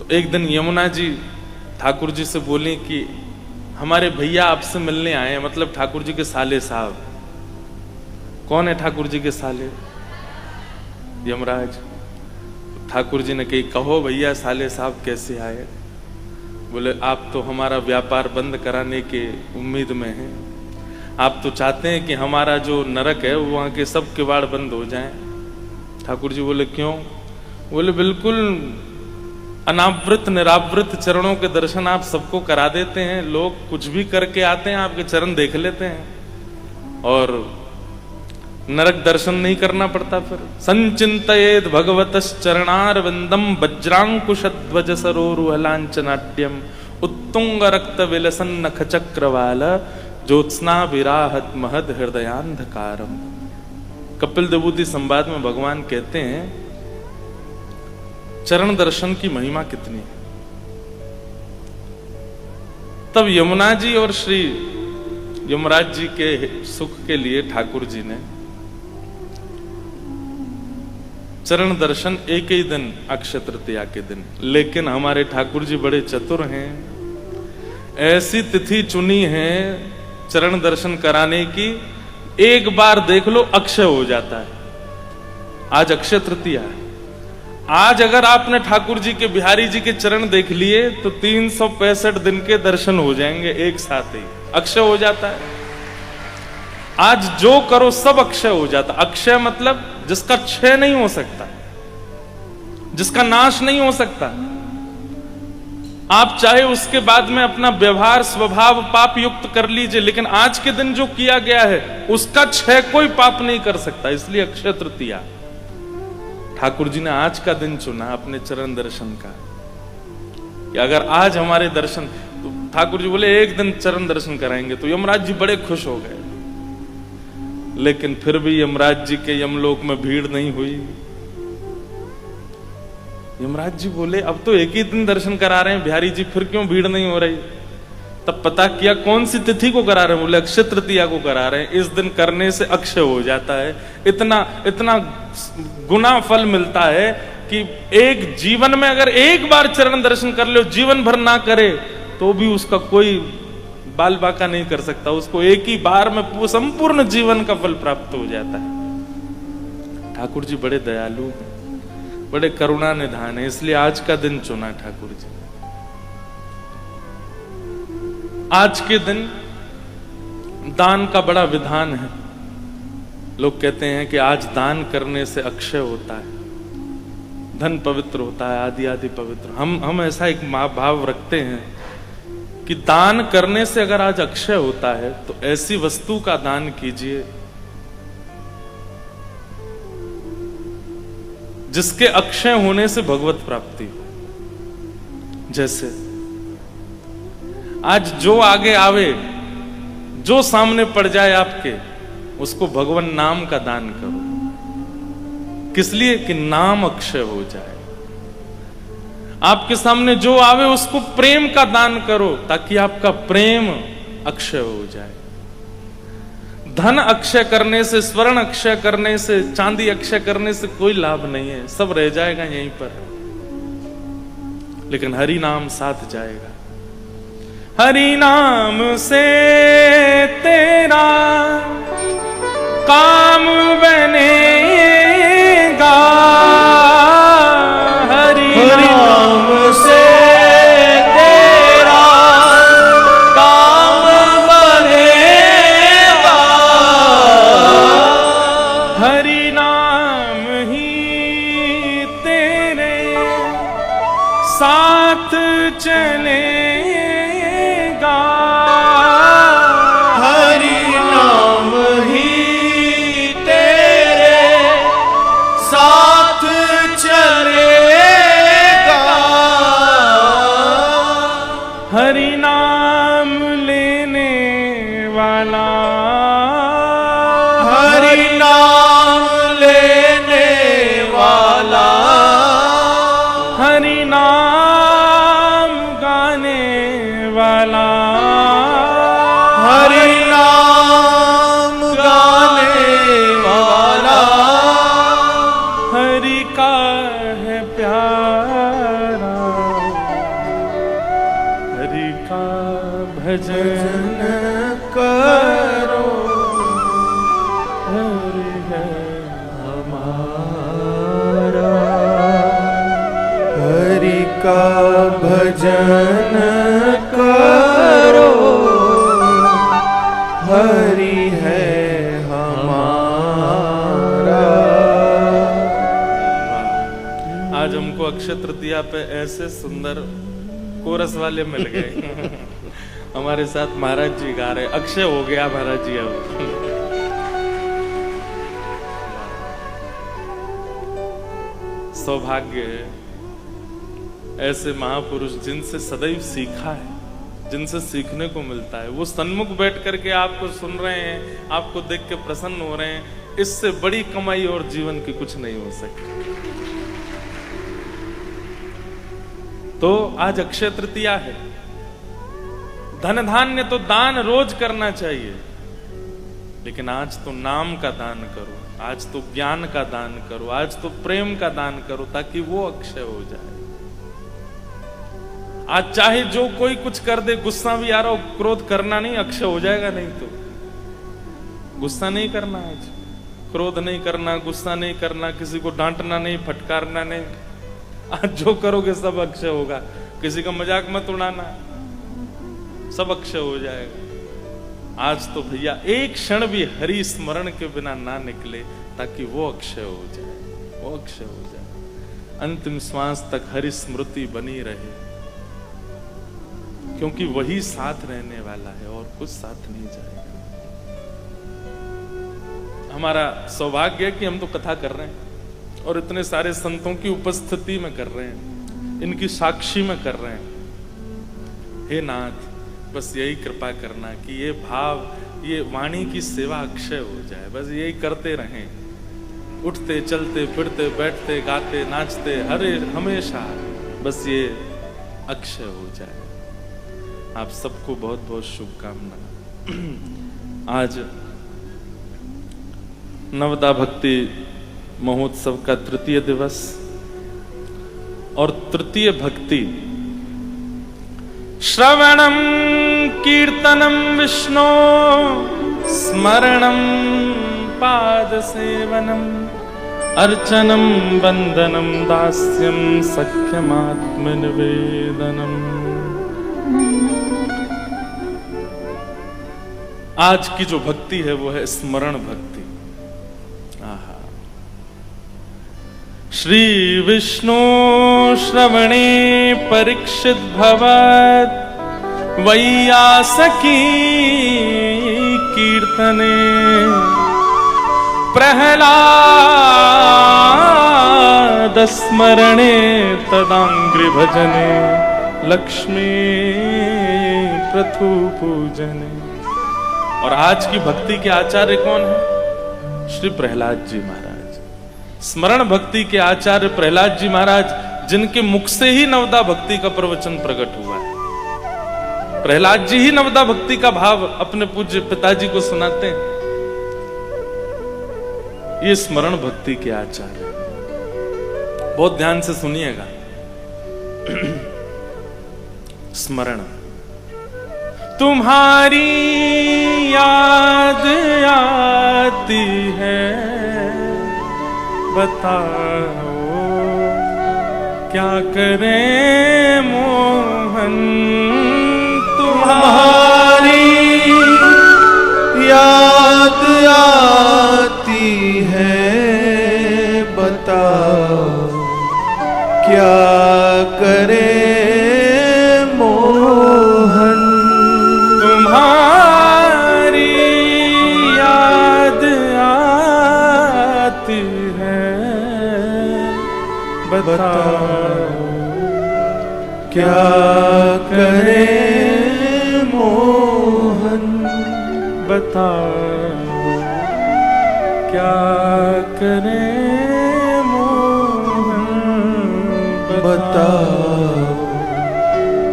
एक दिन यमुना जी ठाकुर जी से बोली कि हमारे भैया आपसे मिलने आए हैं, मतलब ठाकुर जी के साले साहब। कौन है ठाकुर जी के साले? यमराज। ठाकुर जी ने कही, कहो भैया साले साहब कैसे आए? बोले, आप तो हमारा व्यापार बंद कराने के उम्मीद में हैं। आप तो चाहते हैं कि हमारा जो नरक है वहां के सब किवाड़ बंद हो जाएं। ठाकुर जी बोले, क्यों? बोले, बिल्कुल अनावृत निरावृत चरणों के दर्शन आप सबको करा देते हैं। लोग कुछ भी करके आते हैं, आपके चरण देख लेते हैं और नरक दर्शन नहीं करना पड़ता। फिर संचिंतयेद भगवतस् चरणारविंदम वज्रांकुशध्वज सरोरुहलांचनाट्यम उत्तुंग रक्त विलसन नख चक्रवाल ज्योत्स्ना विराहत महद हृदयांधकारम। कपिल देवूति संवाद में भगवान कहते हैं चरण दर्शन की महिमा कितनी है। तब यमुना जी और श्री यमराज जी के सुख के लिए ठाकुर जी ने चरण दर्शन एक ही दिन, अक्षय तृतीया के दिन। लेकिन हमारे ठाकुर जी बड़े चतुर हैं, ऐसी तिथि चुनी है चरण दर्शन कराने की, एक बार देख लो अक्षय हो जाता है। आज अक्षय तृतीया है। आज अगर आपने ठाकुर जी के, बिहारी जी के चरण देख लिए तो 365 दिन के दर्शन हो जाएंगे एक साथ ही, अक्षय हो जाता है। आज जो करो सब अक्षय हो जाता। अक्षय मतलब जिसका क्षय नहीं हो सकता, जिसका नाश नहीं हो सकता। आप चाहे उसके बाद में अपना व्यवहार स्वभाव पाप युक्त कर लीजिए, लेकिन आज के दिन जो किया गया है उसका क्षय कोई पाप नहीं कर सकता। इसलिए अक्षय तृतीया ठाकुर जी ने आज का दिन चुना अपने चरण दर्शन का, कि अगर आज हमारे दर्शन, तो ठाकुर जी बोले एक दिन चरण दर्शन कराएंगे। तो यमराज जी बड़े खुश हो गए। लेकिन फिर भी यमराज जी के यमलोक में भीड़ नहीं हुई। यमराज जी बोले, अब तो एक ही दिन दर्शन करा रहे हैं बिहारी जी, फिर क्यों भीड़ नहीं हो रही? तब पता किया कौन सी तिथि को करा रहे हैं। बोले, अक्षय तृतीया को करा रहे हैं। इस दिन करने से अक्षय हो जाता है। इतना इतना गुना फल मिलता है कि एक जीवन में अगर एक बार चरण दर्शन कर लो, जीवन भर ना करे तो भी उसका कोई बाल बाका नहीं कर सकता। उसको एक ही बार में संपूर्ण जीवन का फल प्राप्त हो जाता है। ठाकुर जी बड़े दयालु हैं, बड़े करुणा निधान है, इसलिए आज का दिन चुना ठाकुर जी। आज के दिन दान का बड़ा विधान है। लोग कहते हैं कि आज दान करने से अक्षय होता है, धन पवित्र होता है, आदि आदि पवित्र। हम ऐसा एक भाव रखते हैं कि दान करने से अगर आज अक्षय होता है तो ऐसी वस्तु का दान कीजिए जिसके अक्षय होने से भगवत प्राप्ति हो। जैसे आज जो आगे आवे, जो सामने पड़ जाए आपके, उसको भगवान नाम का दान करो। किस लिए? कि नाम अक्षय हो जाए। आपके सामने जो आवे उसको प्रेम का दान करो, ताकि आपका प्रेम अक्षय हो जाए। धन अक्षय करने से, स्वर्ण अक्षय करने से, चांदी अक्षय करने से कोई लाभ नहीं है, सब रह जाएगा यहीं पर। लेकिन हरि नाम साथ जाएगा। हरि नाम से तेरा काम बनेगा, हरि नाम से तेरा काम बनेगा, हरि नाम ही तेरे साथ चलेगा, हरि नाम ही तेरे साथ चलेगा, हरि नाम लेने वाला, हरि नाम लेने वाला, हरि नाम गाने वाला, हरि नाम गाने वाला, हरि का है प्यारा, भजन करो, हरि है हमारा। हरि का भजन करो, हरि है हमारा। आज हमको अक्षय तृतीया पे ऐसे सुंदर कोरस वाले मिल गए। हमारे साथ महाराज जी गा रहे, अक्षय हो गया महाराज जी अब। सौभाग्य है ऐसे महापुरुष जिनसे सदैव सीखा है, जिनसे सीखने को मिलता है। वो सन्मुख बैठ करके आपको सुन रहे हैं, आपको देख के प्रसन्न हो रहे हैं। इससे बड़ी कमाई और जीवन की कुछ नहीं हो सकती। तो आज अक्षय तृतीया है। धन धान्य तो दान रोज करना चाहिए, लेकिन आज तो नाम का दान करो, आज तो ज्ञान का दान करो, आज तो प्रेम का दान करो, ताकि वो अक्षय हो जाए। आज चाहे जो कोई कुछ कर दे, गुस्सा भी आ रहा हो, क्रोध करना नहीं, अक्षय हो जाएगा। नहीं तो गुस्सा नहीं करना, आज क्रोध नहीं करना, गुस्सा नहीं करना, किसी को डांटना नहीं, फटकारना नहीं। आज जो करोगे सब अक्षय होगा। किसी का मजाक मत उड़ाना, सब अक्षय हो जाएगा। आज तो भैया एक क्षण भी हरि स्मरण के बिना ना निकले, ताकि वो अक्षय हो जाए, वो अक्षय हो जाए। अंतिम श्वास तक हरि स्मृति बनी रहे, क्योंकि वही साथ रहने वाला है और कुछ साथ नहीं जाएगा। हमारा सौभाग्य है कि हम तो कथा कर रहे हैं और इतने सारे संतों की उपस्थिति में कर रहे हैं, इनकी साक्षी में कर रहे हैं। हे नाथ, बस यही कृपा करना कि ये भाव, ये वाणी की सेवा अक्षय हो जाए। बस यही करते रहें, उठते चलते फिरते बैठते गाते नाचते हरे हमेशा, बस ये अक्षय हो जाए। आप सबको बहुत बहुत शुभकामना। आज नवदा भक्ति महोत्सव का तृतीय दिवस और तृतीय भक्ति श्रवणम कीर्तनम विष्णु स्मरणम पाद सेवनम अर्चनम वंदनम दास्यम सख्यमात्मनिवेदनम। आज की जो भक्ति है वो है स्मरण भक्ति। आहा, श्री विष्णु श्रवणे परीक्षित भवत वैयासकी कीर्तने प्रहलाद स्मरणे तदांग्रि भजने लक्ष्मी प्रथु पूजने। और आज की भक्ति के आचार्य कौन है? श्री प्रहलाद जी महाराज। स्मरण भक्ति के आचार्य प्रहलाद जी महाराज, जिनके मुख से ही नवदा भक्ति का प्रवचन प्रकट हुआ है। प्रहलाद जी ही नवदा भक्ति का भाव अपने पूज्य पिताजी को सुनाते हैं। ये स्मरण भक्ति के आचार्य। बहुत ध्यान से सुनिएगा। स्मरण, तुम्हारी याद आती है, बताओ क्या करें मोहन। तुम्हारी याद आती है, बताओ क्या करें मोहन। तुम्हारी याद आती है, बताओ क्या करें मोहन। बताओ क्या करें मोहन। बताओ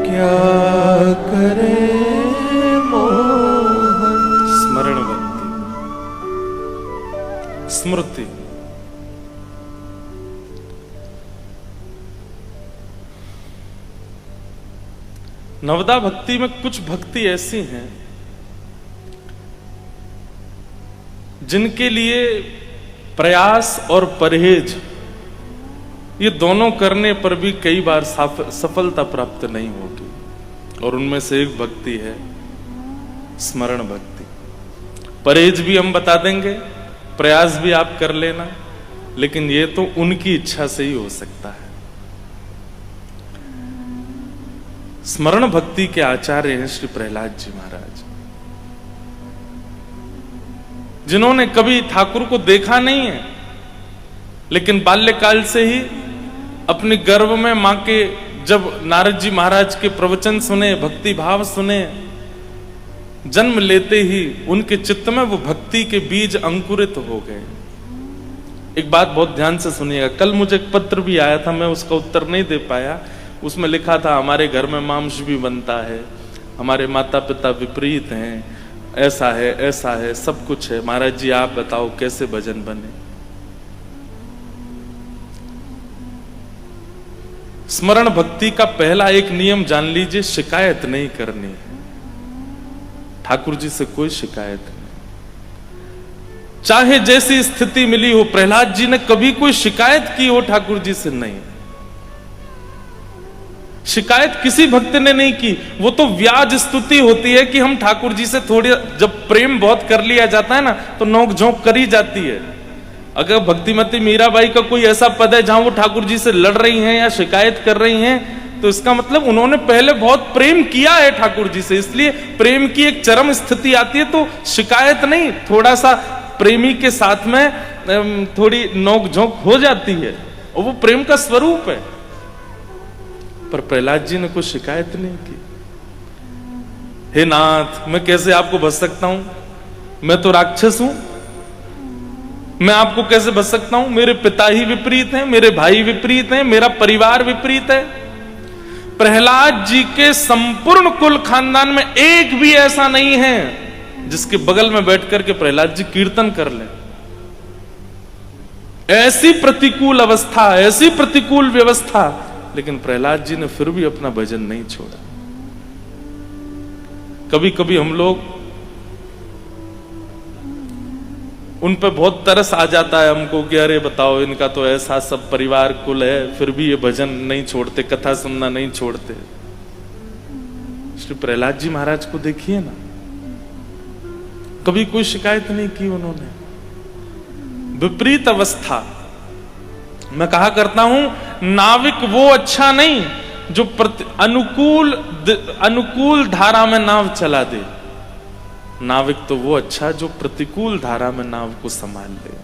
क्या करें मोहन। स्मरण भक्ति, स्मृति। नवदा भक्ति में कुछ भक्ति ऐसी हैं जिनके लिए प्रयास और परहेज ये दोनों करने पर भी कई बार सफलता प्राप्त नहीं होगी, और उनमें से एक भक्ति है स्मरण भक्ति। परहेज भी हम बता देंगे, प्रयास भी आप कर लेना, लेकिन ये तो उनकी इच्छा से ही हो सकता है। स्मरण भक्ति के आचार्य हैं श्री प्रहलाद जी महाराज, जिन्होंने कभी ठाकुर को देखा नहीं है, लेकिन बाल्यकाल से ही अपने गर्भ में मां के जब नारद जी महाराज के प्रवचन सुने, भक्ति भाव सुने, जन्म लेते ही उनके चित्त में वो भक्ति के बीज अंकुरित हो गए। एक बात बहुत ध्यान से सुनिएगा, कल मुझे एक पत्र भी आया था, मैं उसका उत्तर नहीं दे पाया। उसमें लिखा था हमारे घर में मांस भी बनता है, हमारे माता पिता विपरीत हैं, ऐसा है, सब कुछ है, महाराज जी आप बताओ कैसे भजन बने। स्मरण भक्ति का पहला एक नियम जान लीजिए, शिकायत नहीं करनी है। ठाकुर जी से कोई शिकायत नहीं, चाहे जैसी स्थिति मिली हो। प्रहलाद जी ने कभी कोई शिकायत की हो ठाकुर जी से? नहीं, शिकायत किसी भक्त ने नहीं की। वो तो व्याज स्तुति होती है कि हम ठाकुर जी से थोड़ी, जब प्रेम बहुत कर लिया जाता है ना, तो नोक झोंक करी जाती है। अगर भक्तिमती मीराबाई का कोई ऐसा पद है जहां वो ठाकुर जी से लड़ रही हैं या शिकायत कर रही हैं, तो इसका मतलब उन्होंने पहले बहुत प्रेम किया है ठाकुर जी से, इसलिए प्रेम की एक चरम स्थिति आती है तो शिकायत नहीं, थोड़ा सा प्रेमी के साथ में थोड़ी नोक झोंक हो जाती है, और वो प्रेम का स्वरूप है। पर प्रहलाद जी ने कोई शिकायत नहीं की। हे नाथ, मैं कैसे आपको बच सकता हूं? मैं तो राक्षस हूं, मैं आपको कैसे बच सकता हूं? मेरे पिता ही विपरीत हैं, मेरे भाई विपरीत हैं, मेरा परिवार विपरीत है। प्रहलाद जी के संपूर्ण कुल खानदान में एक भी ऐसा नहीं है जिसके बगल में बैठ करके प्रहलाद जी कीर्तन कर लें। ऐसी प्रतिकूल अवस्था, ऐसी प्रतिकूल व्यवस्था, लेकिन प्रहलाद जी ने फिर भी अपना भजन नहीं छोड़ा। कभी कभी हम लोग उन पे बहुत तरस आ जाता है हमको कि अरे बताओ, इनका तो ऐसा सब परिवार कुल है, फिर भी ये भजन नहीं छोड़ते, कथा सुनना नहीं छोड़ते। श्री प्रहलाद जी महाराज को देखिए ना, कभी कोई शिकायत नहीं की उन्होंने। विपरीत अवस्था, मैं कहा करता हूं, नाविक वो अच्छा नहीं जो अनुकूल धारा में नाव चला दे, नाविक तो वो अच्छा जो प्रतिकूल धारा में नाव को संभाल ले।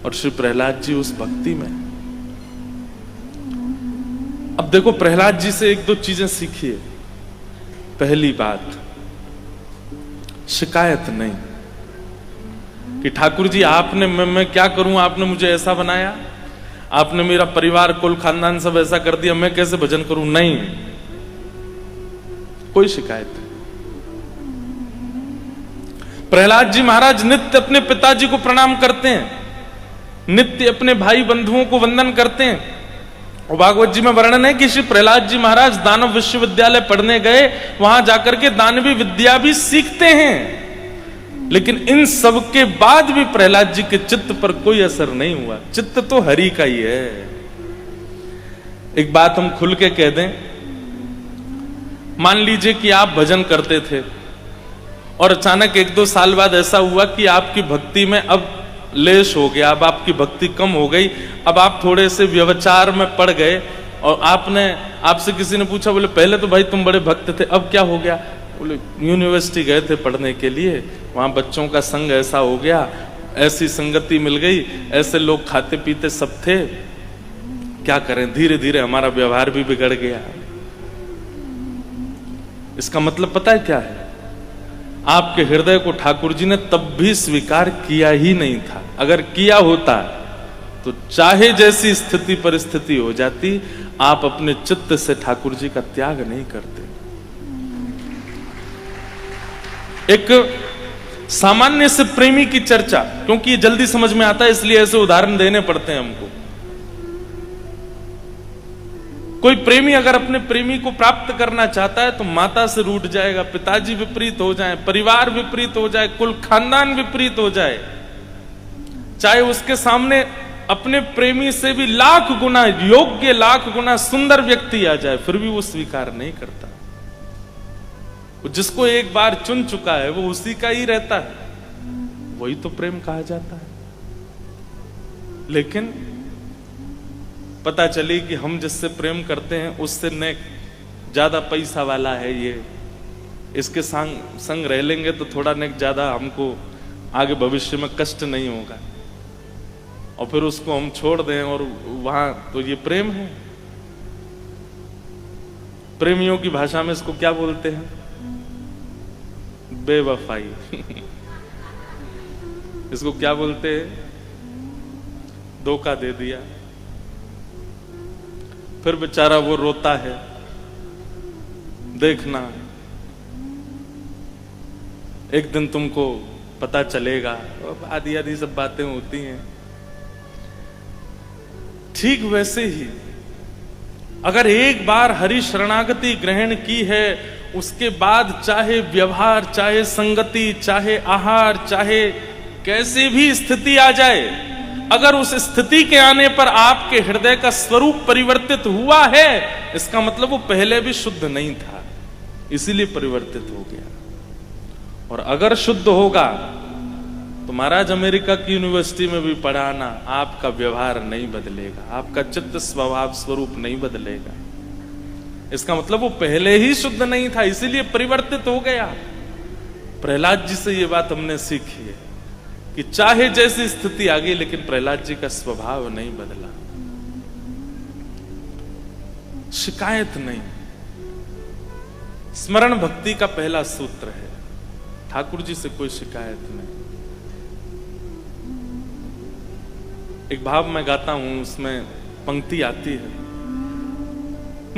और श्री प्रहलाद जी उस भक्ति में। अब देखो, प्रहलाद जी से एक दो चीजें सीखिए। पहली बात, शिकायत नहीं कि ठाकुर जी आपने, मैं क्या करूं, आपने मुझे ऐसा बनाया, आपने मेरा परिवार कुल खानदान सब ऐसा कर दिया, मैं कैसे भजन करूं? नहीं, कोई शिकायत नहीं। प्रहलाद जी महाराज नित्य अपने पिताजी को प्रणाम करते हैं, नित्य अपने भाई बंधुओं को वंदन करते हैं। और भागवत जी में वर्णन है कि श्री प्रहलाद जी महाराज दानव विश्वविद्यालय पढ़ने गए, वहां जाकर के दानवी विद्या भी सीखते हैं, लेकिन इन सब के बाद भी प्रहलाद जी के चित्त पर कोई असर नहीं हुआ। चित्त तो हरि का ही है। एक बात हम खुल के कह दें, मान लीजिए कि आप भजन करते थे और अचानक एक दो साल बाद ऐसा हुआ कि आपकी भक्ति में अब लेश हो गया, अब आपकी भक्ति कम हो गई, अब आप थोड़े से व्यवचार में पड़ गए, और आपसे किसी ने पूछा, बोले पहले तो भाई तुम बड़े भक्त थे, अब क्या हो गया? बोले यूनिवर्सिटी गए थे पढ़ने के लिए, वहां बच्चों का संग ऐसा हो गया, ऐसी संगति मिल गई, ऐसे लोग खाते पीते सब थे, क्या करें, धीरे धीरे हमारा व्यवहार भी बिगड़ गया। इसका मतलब पता है क्या है? आपके हृदय को ठाकुर जी ने तब भी स्वीकार किया ही नहीं था। अगर किया होता तो चाहे जैसी स्थिति परिस्थिति हो जाती, आप अपने चित्त से ठाकुर जी का त्याग नहीं करते। एक सामान्य से प्रेमी की चर्चा, क्योंकि ये जल्दी समझ में आता है इसलिए ऐसे उदाहरण देने पड़ते हैं हमको। कोई प्रेमी अगर अपने प्रेमी को प्राप्त करना चाहता है तो माता से रूठ जाएगा, पिताजी विपरीत हो जाए, परिवार विपरीत हो जाए, कुल खानदान विपरीत हो जाए, चाहे उसके सामने अपने प्रेमी से भी लाख गुना योग्य, लाख गुना सुंदर व्यक्ति आ जाए, फिर भी वो स्वीकार नहीं करता। वो जिसको एक बार चुन चुका है वो उसी का ही रहता है, वही तो प्रेम कहा जाता है। लेकिन पता चली कि हम जिससे प्रेम करते हैं उससे न ज्यादा पैसा वाला है ये, इसके संग रह लेंगे तो थोड़ा न ज्यादा हमको आगे भविष्य में कष्ट नहीं होगा, और फिर उसको हम छोड़ दें और वहां, तो ये प्रेम है। प्रेमियों की भाषा में इसको क्या बोलते हैं? बेवफाई। इसको क्या बोलते हैं? धोखा दे दिया। फिर बेचारा वो रोता है, देखना एक दिन तुमको पता चलेगा, आदि आदि सब बातें होती हैं। ठीक वैसे ही अगर एक बार हरि शरणागति ग्रहण की है, उसके बाद चाहे व्यवहार, चाहे संगति, चाहे आहार, चाहे कैसे भी स्थिति आ जाए, अगर उस स्थिति के आने पर आपके हृदय का स्वरूप परिवर्तित हुआ है, इसका मतलब वो पहले भी शुद्ध नहीं था, इसीलिए परिवर्तित हो गया। और अगर शुद्ध होगा तो महाराज अमेरिका की यूनिवर्सिटी में भी पढ़ाना, आपका व्यवहार नहीं बदलेगा, आपका चित्त स्वभाव स्वरूप नहीं बदलेगा। इसका मतलब वो पहले ही शुद्ध नहीं था, इसीलिए परिवर्तित हो गया। प्रहलाद जी से ये बात हमने सीखी है कि चाहे जैसी स्थिति आ गई, लेकिन प्रहलाद जी का स्वभाव नहीं बदला, शिकायत नहीं। स्मरण भक्ति का पहला सूत्र है, ठाकुर जी से कोई शिकायत नहीं। एक भाव मैं गाता हूं, उसमें पंक्ति आती है,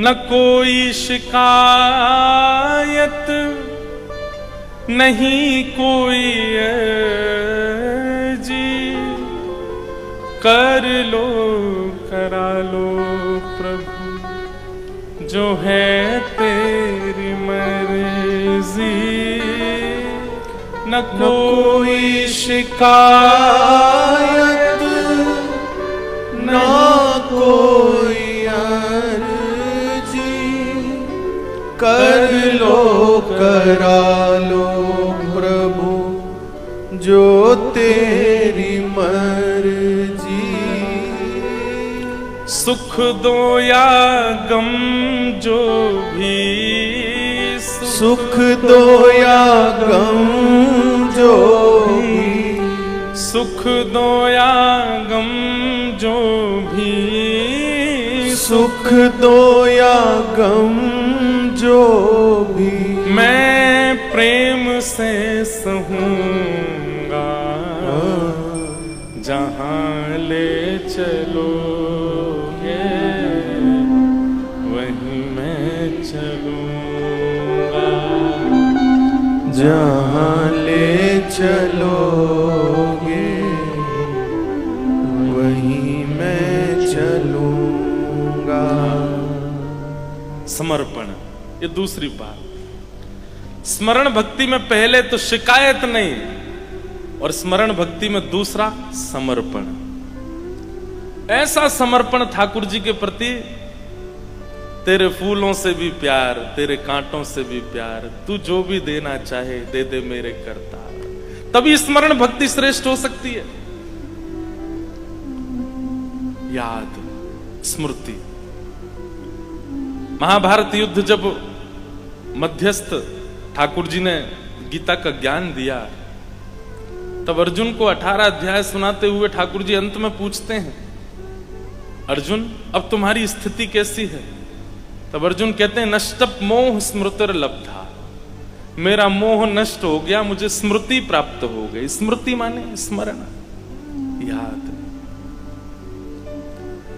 न कोई शिकायत नहीं कोई जी, कर लो करा लो प्रभु जो है तेरी मर्जी। न कोई शिकायत ना कोई अर्जी, कर लो करा लो प्रभु जो तेरी मर्जी। सुख दो या गम जो भी, सुख दो या गम जो भी, सुख दो या गम जो भी, सुख दो या गम जो भी, मैं प्रेम से सहूंगा, जहां ले चलोगे वहीं मैं चलूंगा, जहां ले चलोगे वहीं मैं चलूंगा। समर्पण, ये दूसरी बात। स्मरण भक्ति में पहले तो शिकायत नहीं, और स्मरण भक्ति में दूसरा समर्पण। ऐसा समर्पण ठाकुर जी के प्रति, तेरे फूलों से भी प्यार, तेरे कांटों से भी प्यार, तू जो भी देना चाहे दे दे मेरे करतार। तभी स्मरण भक्ति श्रेष्ठ हो सकती है। याद, स्मृति। महाभारत युद्ध जब मध्यस्थ ठाकुर जी ने गीता का ज्ञान दिया, तब अर्जुन को 18 अध्याय सुनाते हुए ठाकुर जी अंत में पूछते हैं, अर्जुन अब तुम्हारी स्थिति कैसी है? तब अर्जुन कहते हैं, नष्टप मोह स्मृतिर लब्धा, मेरा मोह नष्ट हो गया, मुझे स्मृति प्राप्त हो गई। स्मृति माने स्मरण, याद।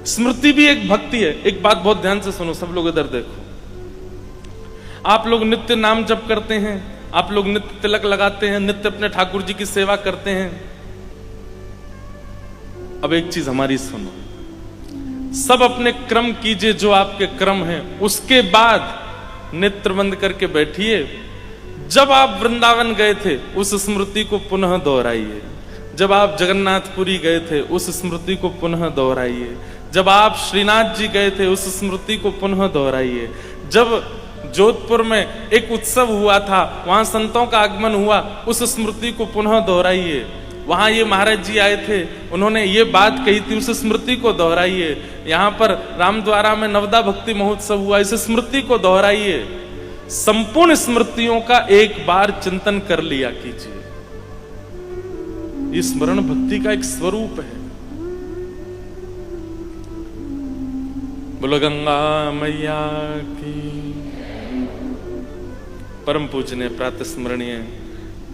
स्मृति भी एक भक्ति है। एक बात बहुत ध्यान से सुनो, सब लोग इधर देखो। आप लोग नित्य नाम जप करते हैं, आप लोग नित्य तिलक लगाते हैं, नित्य अपने ठाकुर जी की सेवा करते हैं। अब एक चीज हमारी सुनो, सब अपने क्रम कीजिए जो आपके क्रम हैं, उसके बाद नेत्र बंद करके बैठिए। जब आप वृंदावन गए थे उस स्मृति को पुनः दोहराइए। जब आप जगन्नाथपुरी गए थे उस स्मृति को पुनः दोहराइए। जब आप श्रीनाथ जी गए थे उस स्मृति को पुनः दोहराइए। जब जोधपुर में एक उत्सव हुआ था, वहां संतों का आगमन हुआ, उस स्मृति को पुनः दोहराइए। वहां ये महाराज जी आए थे, उन्होंने ये बात कही थी, उस स्मृति को दोहराइए। यहां पर रामद्वारा में नवदा भक्ति महोत्सव हुआ, इस स्मृति को दोहराइए। संपूर्ण स्मृतियों का एक बार चिंतन कर लिया कीजिए। ये स्मरण भक्ति का एक स्वरूप है। बोलो गंगा मैया की। परम पूजनीय प्रातः स्मरणीय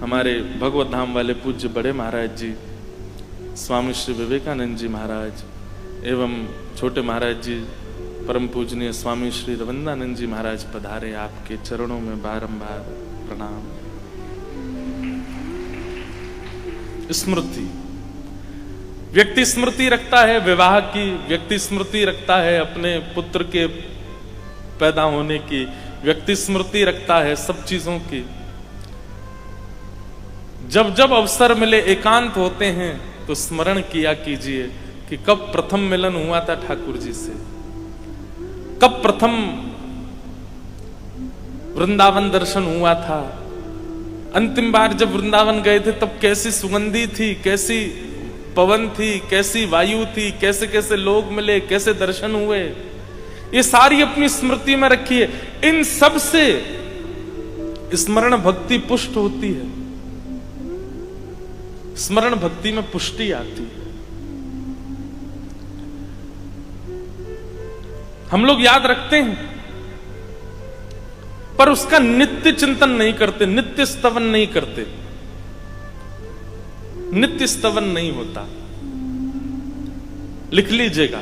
हमारे भगवत धाम वाले पूज्य बड़े महाराज जी स्वामी श्री विवेकानंद जी महाराज एवं छोटे महाराज जी परम पूजनीय स्वामी श्री रविंद्रानंद जी महाराज पधारे। आपके चरणों में बारंबार प्रणाम। स्मृति, व्यक्ति स्मृति रखता है विवाह की, व्यक्ति स्मृति रखता है अपने पुत्र के पैदा होने की, व्यक्ति स्मृति रखता है सब चीजों की। जब जब अवसर मिले, एकांत होते हैं, तो स्मरण किया कीजिए कि कब प्रथम मिलन हुआ था ठाकुर जी से, कब प्रथम वृंदावन दर्शन हुआ था, अंतिम बार जब वृंदावन गए थे तब कैसी सुगंधी थी, कैसी पवन थी, कैसी वायु थी, कैसे कैसे लोग मिले, कैसे दर्शन हुए, ये सारी अपनी स्मृति में रखिए। इन सब से स्मरण भक्ति पुष्ट होती है, स्मरण भक्ति में पुष्टि आती है। हम लोग याद रखते हैं पर उसका नित्य चिंतन नहीं करते, नित्य स्तवन नहीं करते, नित्य स्तवन नहीं होता। लिख लीजिएगा,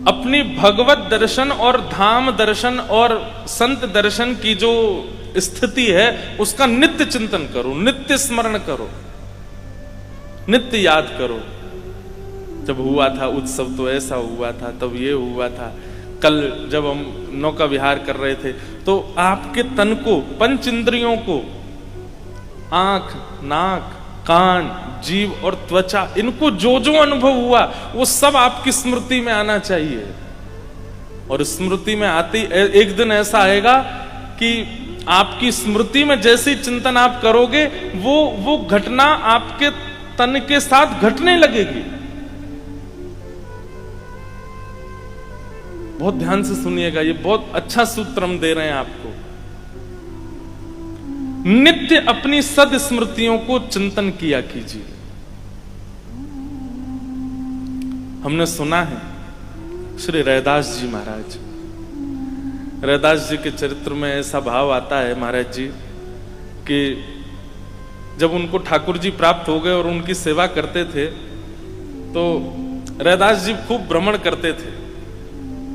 अपनी भगवत दर्शन और धाम दर्शन और संत दर्शन की जो स्थिति है उसका नित्य चिंतन करो, नित्य स्मरण करो, नित्य याद करो। जब हुआ था उत्सव तो ऐसा हुआ था, तब ये हुआ था। कल जब हम नौका विहार कर रहे थे तो आपके तन को, पंच इंद्रियों को, आंख, नाक, कान, जीव और त्वचा, इनको जो जो अनुभव हुआ वो सब आपकी स्मृति में आना चाहिए। और स्मृति में आते एक दिन ऐसा आएगा कि आपकी स्मृति में जैसे चिंतन आप करोगे वो घटना आपके तन के साथ घटने लगेगी। बहुत ध्यान से सुनिएगा, ये बहुत अच्छा सूत्र हम दे रहे हैं आपको। नित्य अपनी सद स्मृतियों को चिंतन किया कीजिए। हमने सुना है श्री रैदास जी महाराज, रैदास जी के चरित्र में ऐसा भाव आता है महाराज जी कि जब उनको ठाकुर जी प्राप्त हो गए और उनकी सेवा करते थे तो रैदास जी खूब भ्रमण करते थे,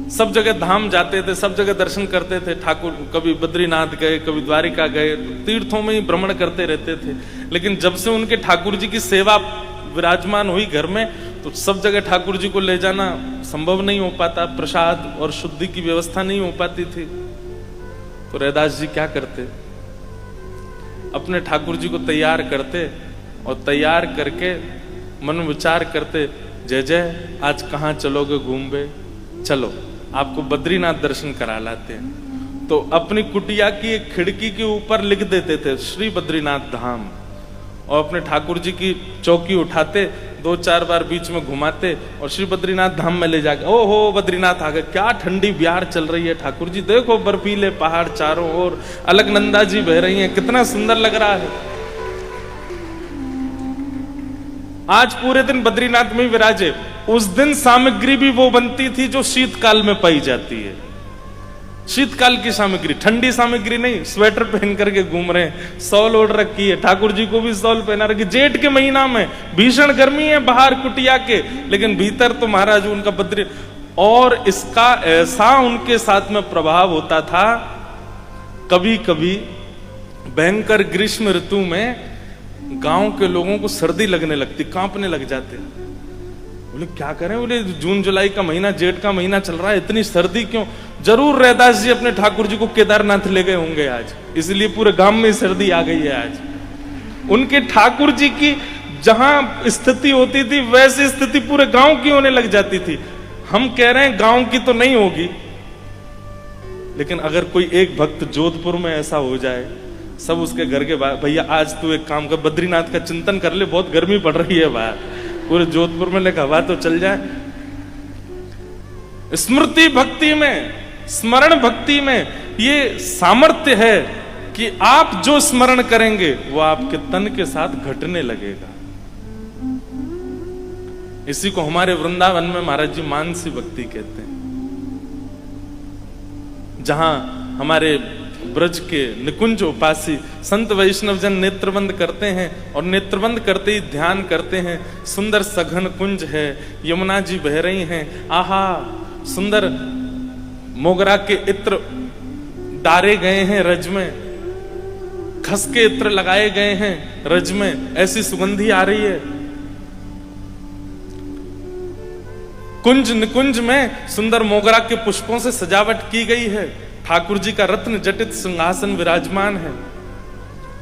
सब जगह धाम जाते थे, सब जगह दर्शन करते थे। ठाकुर कभी बद्रीनाथ गए, कभी द्वारिका गए, तीर्थों में ही भ्रमण करते रहते थे। लेकिन जब से उनके ठाकुर जी की सेवा विराजमान हुई घर में तो सब जगह ठाकुर जी को ले जाना संभव नहीं हो पाता, प्रसाद और शुद्धि की व्यवस्था नहीं हो पाती थी। तो रैदास जी क्या करते, अपने ठाकुर जी को तैयार करते और तैयार करके मन विचार करते, जय जय आज कहाँ चलोगे घूमबे, चलो आपको बद्रीनाथ दर्शन करा लाते हैं। तो अपनी कुटिया की एक खिड़की के ऊपर लिख देते थे श्री बद्रीनाथ धाम, और अपने ठाकुर जी की चौकी उठाते, 2-4 बार बीच में घुमाते और श्री बद्रीनाथ धाम में ले जाके, ओ हो बद्रीनाथ आ गए, क्या ठंडी बिहार चल रही है ठाकुर जी, देखो बर्फीले पहाड़ चारों ओर, अलकनंदा जी बह रही हैं, कितना सुंदर लग रहा है। आज पूरे दिन बद्रीनाथ में विराजे। उस दिन सामग्री भी वो बनती थी जो शीतकाल में पाई जाती है, शीतकाल की सामग्री, ठंडी सामग्री नहीं। स्वेटर पहन करके घूम रहे हैं, शॉल ओढ़ रखी है, ठाकुर जी को भी शॉल पहना रखी। जेठ के महीना में भीषण गर्मी है बाहर कुटिया के, लेकिन भीतर तो महाराज उनका बद्री। और इसका ऐसा उनके साथ में प्रभाव होता था, कभी कभी भयंकर ग्रीष्म ऋतु में गांव के लोगों को सर्दी लगने लगती, कांपने लग जाते। बोले क्या करें? बोले जून जुलाई का महीना, जेठ का महीना चल रहा है, इतनी सर्दी क्यों? जरूर रैदास जी अपने ठाकुर जी को केदारनाथ ले गए होंगे आज, इसलिए पूरे गांव में सर्दी आ गई है आज। उनके ठाकुर जी की जहां स्थिति होती थी वैसी स्थिति पूरे गांव की होने लग जाती थी। हम कह रहे हैं गांव की तो नहीं होगी, लेकिन अगर कोई एक भक्त जोधपुर में ऐसा हो जाए, सब उसके घर के बाहर, भैया आज तू एक काम कर, बद्रीनाथ का चिंतन कर ले, बहुत गर्मी पड़ रही है बाहर, पूरे जोधपुर में लेकर हवा तो चल जाए। स्मृति भक्ति में, स्मरण भक्ति में ये सामर्थ्य है कि आप जो स्मरण करेंगे वो आपके तन के साथ घटने लगेगा। इसी को हमारे वृंदावन में महाराज जी मानसी भक्ति कहते हैं, जहां हमारे ब्रज के निकुंज उपासी संत वैष्णव जन नेत्रबंद करते हैं, और नेत्रबंद करते ही ध्यान करते हैं, सुंदर सघन कुंज है, यमुना जी बह रही हैं, आहा सुंदर मोगरा के इत्र डारे गए हैं रज में, खस के इत्र लगाए गए हैं रज में, ऐसी सुगंधी आ रही है। कुंज निकुंज में सुंदर मोगरा के पुष्पों से सजावट की गई है, ठाकुर जी का रत्न जटित सिंहासन विराजमान है,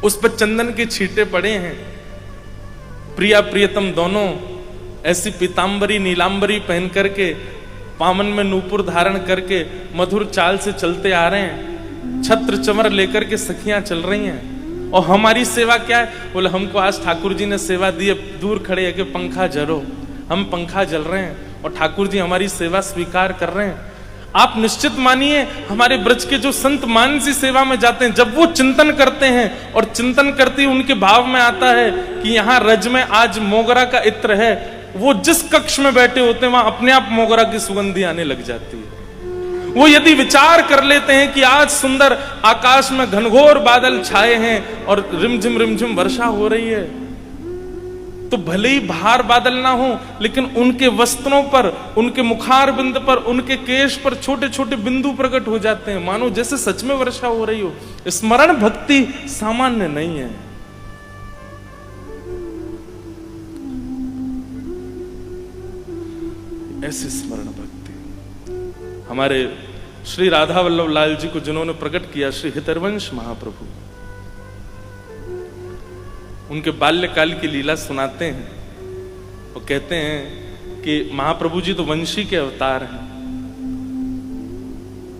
उस पर चंदन के छींटे पड़े हैं। प्रिया प्रियतम दोनों ऐसी पीतांबरी नीलांबरी पहन करके, पामन में नूपुर धारण करके मधुर चाल से चलते आ रहे हैं, छत्र चमर लेकर के सखियां चल रही हैं। और हमारी सेवा क्या है? बोले हमको आज ठाकुर जी ने सेवा दी, अब दूर खड़े है कि पंखा जलो, हम पंखा जल रहे हैं और ठाकुर जी हमारी सेवा स्वीकार कर रहे हैं। आप निश्चित मानिए, हमारे ब्रज के जो संत मानसी सेवा में जाते हैं, जब वो चिंतन करते हैं और चिंतन करते ही उनके भाव में आता है कि यहाँ रज में आज मोगरा का इत्र है, वो जिस कक्ष में बैठे होते हैं वहां अपने आप मोगरा की सुगंधी आने लग जाती है। वो यदि विचार कर लेते हैं कि आज सुंदर आकाश में घनघोर बादल छाए हैं और रिमझिम वर्षा हो रही है, तो भले ही बाहर बादल ना हो, लेकिन उनके वस्त्रों पर, उनके मुखार बिंद पर, उनके केश पर छोटे छोटे बिंदु प्रकट हो जाते हैं, मानो जैसे सच में वर्षा हो रही हो। स्मरण भक्ति सामान्य नहीं है। ऐसी स्मरण भक्ति हमारे श्री राधा वल्लभ लाल जी को जिन्होंने प्रकट किया, श्री हितरवंश महाप्रभु, उनके बाल्यकाल की लीला सुनाते हैं। वो कहते हैं कि महाप्रभु जी तो वंशी के अवतार हैं।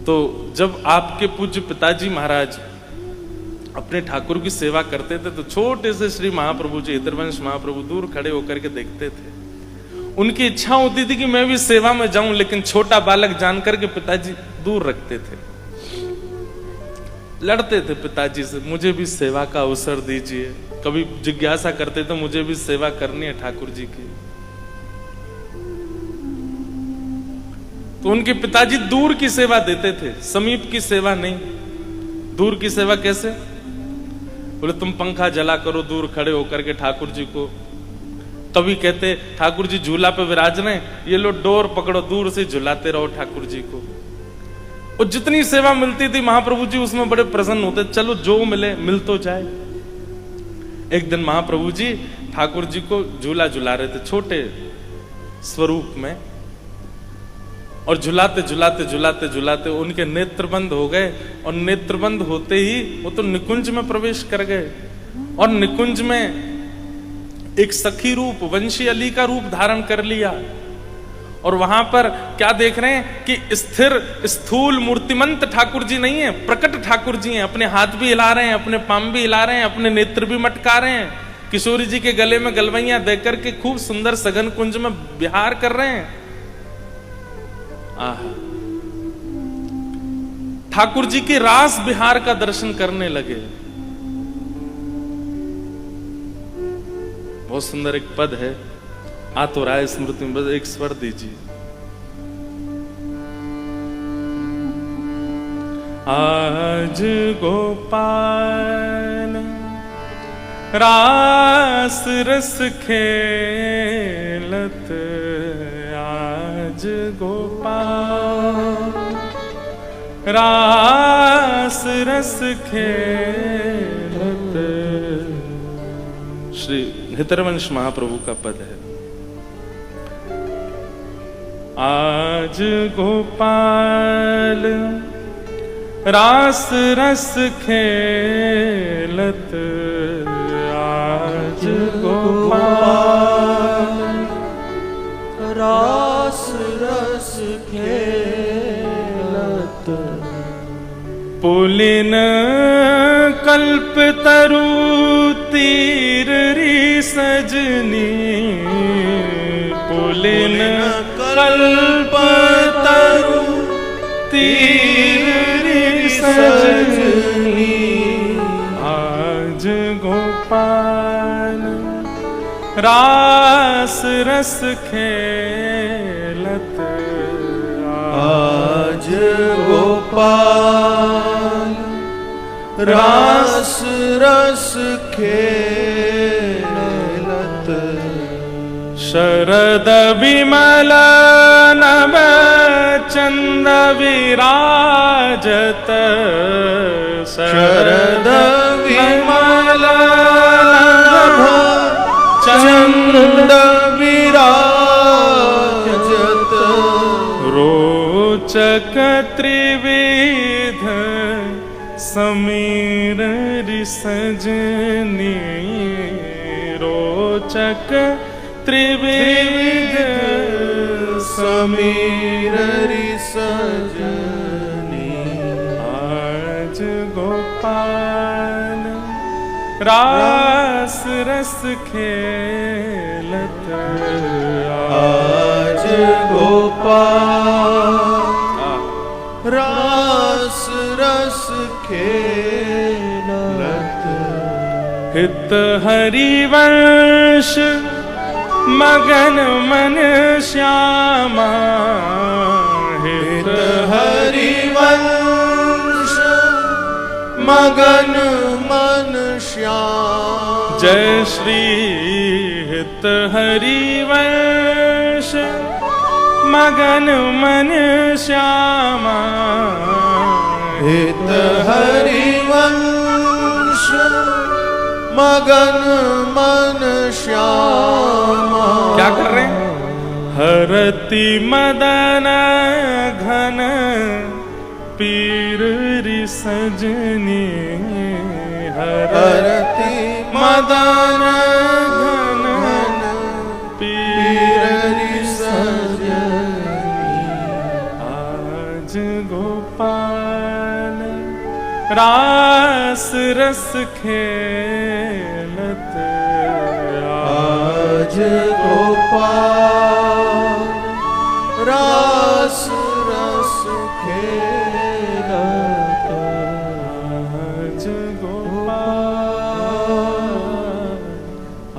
तो जब आपके पूज्य पिताजी महाराज अपने ठाकुर की सेवा करते थे, तो छोटे से श्री महाप्रभु जी, हितरवंश महाप्रभु, दूर खड़े होकर के देखते थे। उनकी इच्छा होती थी कि मैं भी सेवा में जाऊं, लेकिन छोटा बालक जानकर के पिताजी दूर रखते थे। लड़ते थे पिताजी से, मुझे भी सेवा का अवसर दीजिए। कभी जिज्ञासा करते थे, मुझे भी सेवा करनी है ठाकुर जी की। तो उनके पिताजी दूर की सेवा देते थे, समीप की सेवा नहीं। दूर की सेवा कैसे? बोले तुम पंखा जला करो दूर खड़े होकर के ठाकुर जी को। कभी कहते ठाकुर जी झूला पे विराज रहे, ये लो डोर पकड़ो, दूर से झुलाते रहो ठाकुर जी को। और जितनी सेवा मिलती थी महाप्रभु जी उसमें बड़े प्रसन्न होते, चलो जो मिले मिल तो जाए। एक दिन महाप्रभु जी ठाकुर जी को झूला झुला रहे थे छोटे स्वरूप में, और झुलाते झुलाते झुलाते झुलाते उनके नेत्र बंद हो गए, और नेत्र बंद होते ही वो तो निकुंज में प्रवेश कर गए। और निकुंज में एक सखी रूप, वंशी अली का रूप धारण कर लिया। और वहां पर क्या देख रहे हैं कि स्थिर स्थूल मूर्तिमंत ठाकुर जी नहीं है, प्रकट ठाकुर जी हैं। अपने हाथ भी हिला रहे हैं, अपने पाम भी हिला रहे हैं, अपने नेत्र भी मटका रहे हैं। किशोरी जी के गले में गलवैया देकर कर के खूब सुंदर सघन कुंज में विहार कर रहे हैं। आहा, ठाकुर जी के रास विहार का दर्शन करने लगे। बहुत सुंदर एक पद है, आ तो राय स्मृति में, एक स्वर दीजिए। आज गोपाल रास रस खेलत, आज गोपाल रास रस खेलत। श्री हितरवंश महाप्रभु का पद है। आज गोपाल रास रस खेलत, आज गोपाल रास रस खेलत। पुलिन कल्प तरु तीर री सजनी, पुलिन कल्प तरु तीर री सजनी। आज गोपाल रास रस खेलत, आज गोपाल रास रस खेलत। शरद विमल नभ चंद विराजत, शरद विमल नभ चंद विराजत। रोचक त्रिविध समीर सजनी, रोचक त्रिविध समीर सजनी। आज गोपाल रास रस खेलत, आज गोपाल रास रस खेलत। हित हरिवंश मगन मन श्यामा, हित हरिवंश मगन मन श्याम। जय श्री हित हरिवंश मगन मन श्यामा, हित हरिवंश मगन मन श्यामा। क्या कर रहे हैं? हरति मदन घन पीर रि सजनी, हरति मदन घन पीर रि सजनी। आज गोपाल रास रस खेलत, आज गोपाल रास रस खेलत। आज गोपाल,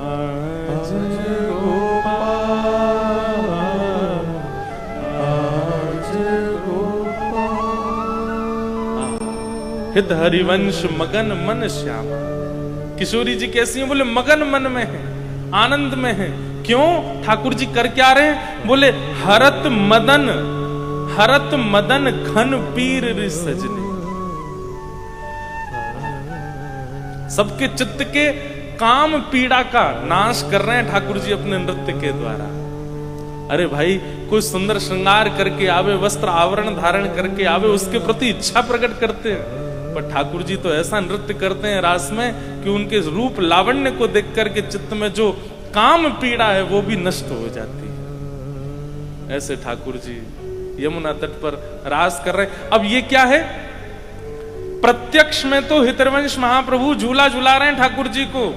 आज गोपाल, आज गोपाल। हित हरिवंश मगन मन श्यामा। किशोरी जी कैसी हैं? बोले मगन मन में है, आनंद में है। क्यों? ठाकुर जी कर क्या रहे हैं? बोले हरत मदन घन पीर रि सजनी। सबके चित्त के काम पीड़ा का नाश कर रहे हैं ठाकुर जी अपने नृत्य के द्वारा। अरे भाई, कोई सुंदर श्रृंगार करके आवे, वस्त्र आवरण धारण करके आवे, उसके प्रति इच्छा प्रकट करते हैं। पर ठाकुर जी तो ऐसा नृत्य करते हैं रास में कि उनके रूप लावण्य को देख करके चित्त में जो काम पीड़ा है वो भी नष्ट हो जाती है। ऐसे ठाकुर जी यमुना तट पर रास कर रहे हैं। अब ये क्या है? प्रत्यक्ष में तो हितवंश महाप्रभु झूला झूला रहे हैं ठाकुर जी को,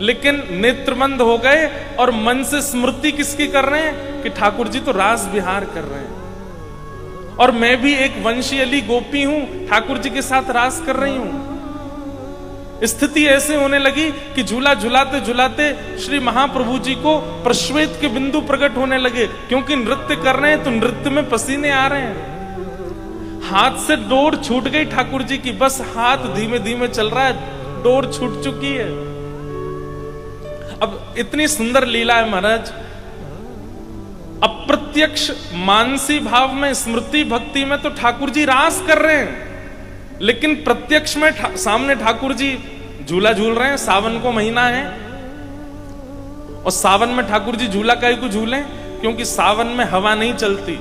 लेकिन नेत्रबंद हो गए और मन से स्मृति किसकी कर रहे हैं कि ठाकुर जी तो रास विहार कर रहे हैं और मैं भी एक वंशी अली गोपी हूं, ठाकुर जी के साथ रास कर रही हूं। स्थिति ऐसे होने लगी कि झूला झुलाते झुलाते श्री महाप्रभु जी को प्रश्वेत के बिंदु प्रकट होने लगे, क्योंकि नृत्य कर रहे हैं तो नृत्य में पसीने आ रहे हैं। हाथ से डोर छूट गई ठाकुर जी की, बस हाथ धीमे धीमे चल रहा है, डोर छूट चुकी है। अब इतनी सुंदर लीला है महाराज। अप्रत्यक्ष मानसी भाव में, स्मृति भक्ति में तो ठाकुर जी रास कर रहे हैं, लेकिन प्रत्यक्ष में सामने ठाकुर जी झूला झूल रहे हैं। सावन को महीना है और सावन में ठाकुर जी झूला काहे को झूले? क्योंकि सावन में हवा नहीं चलती,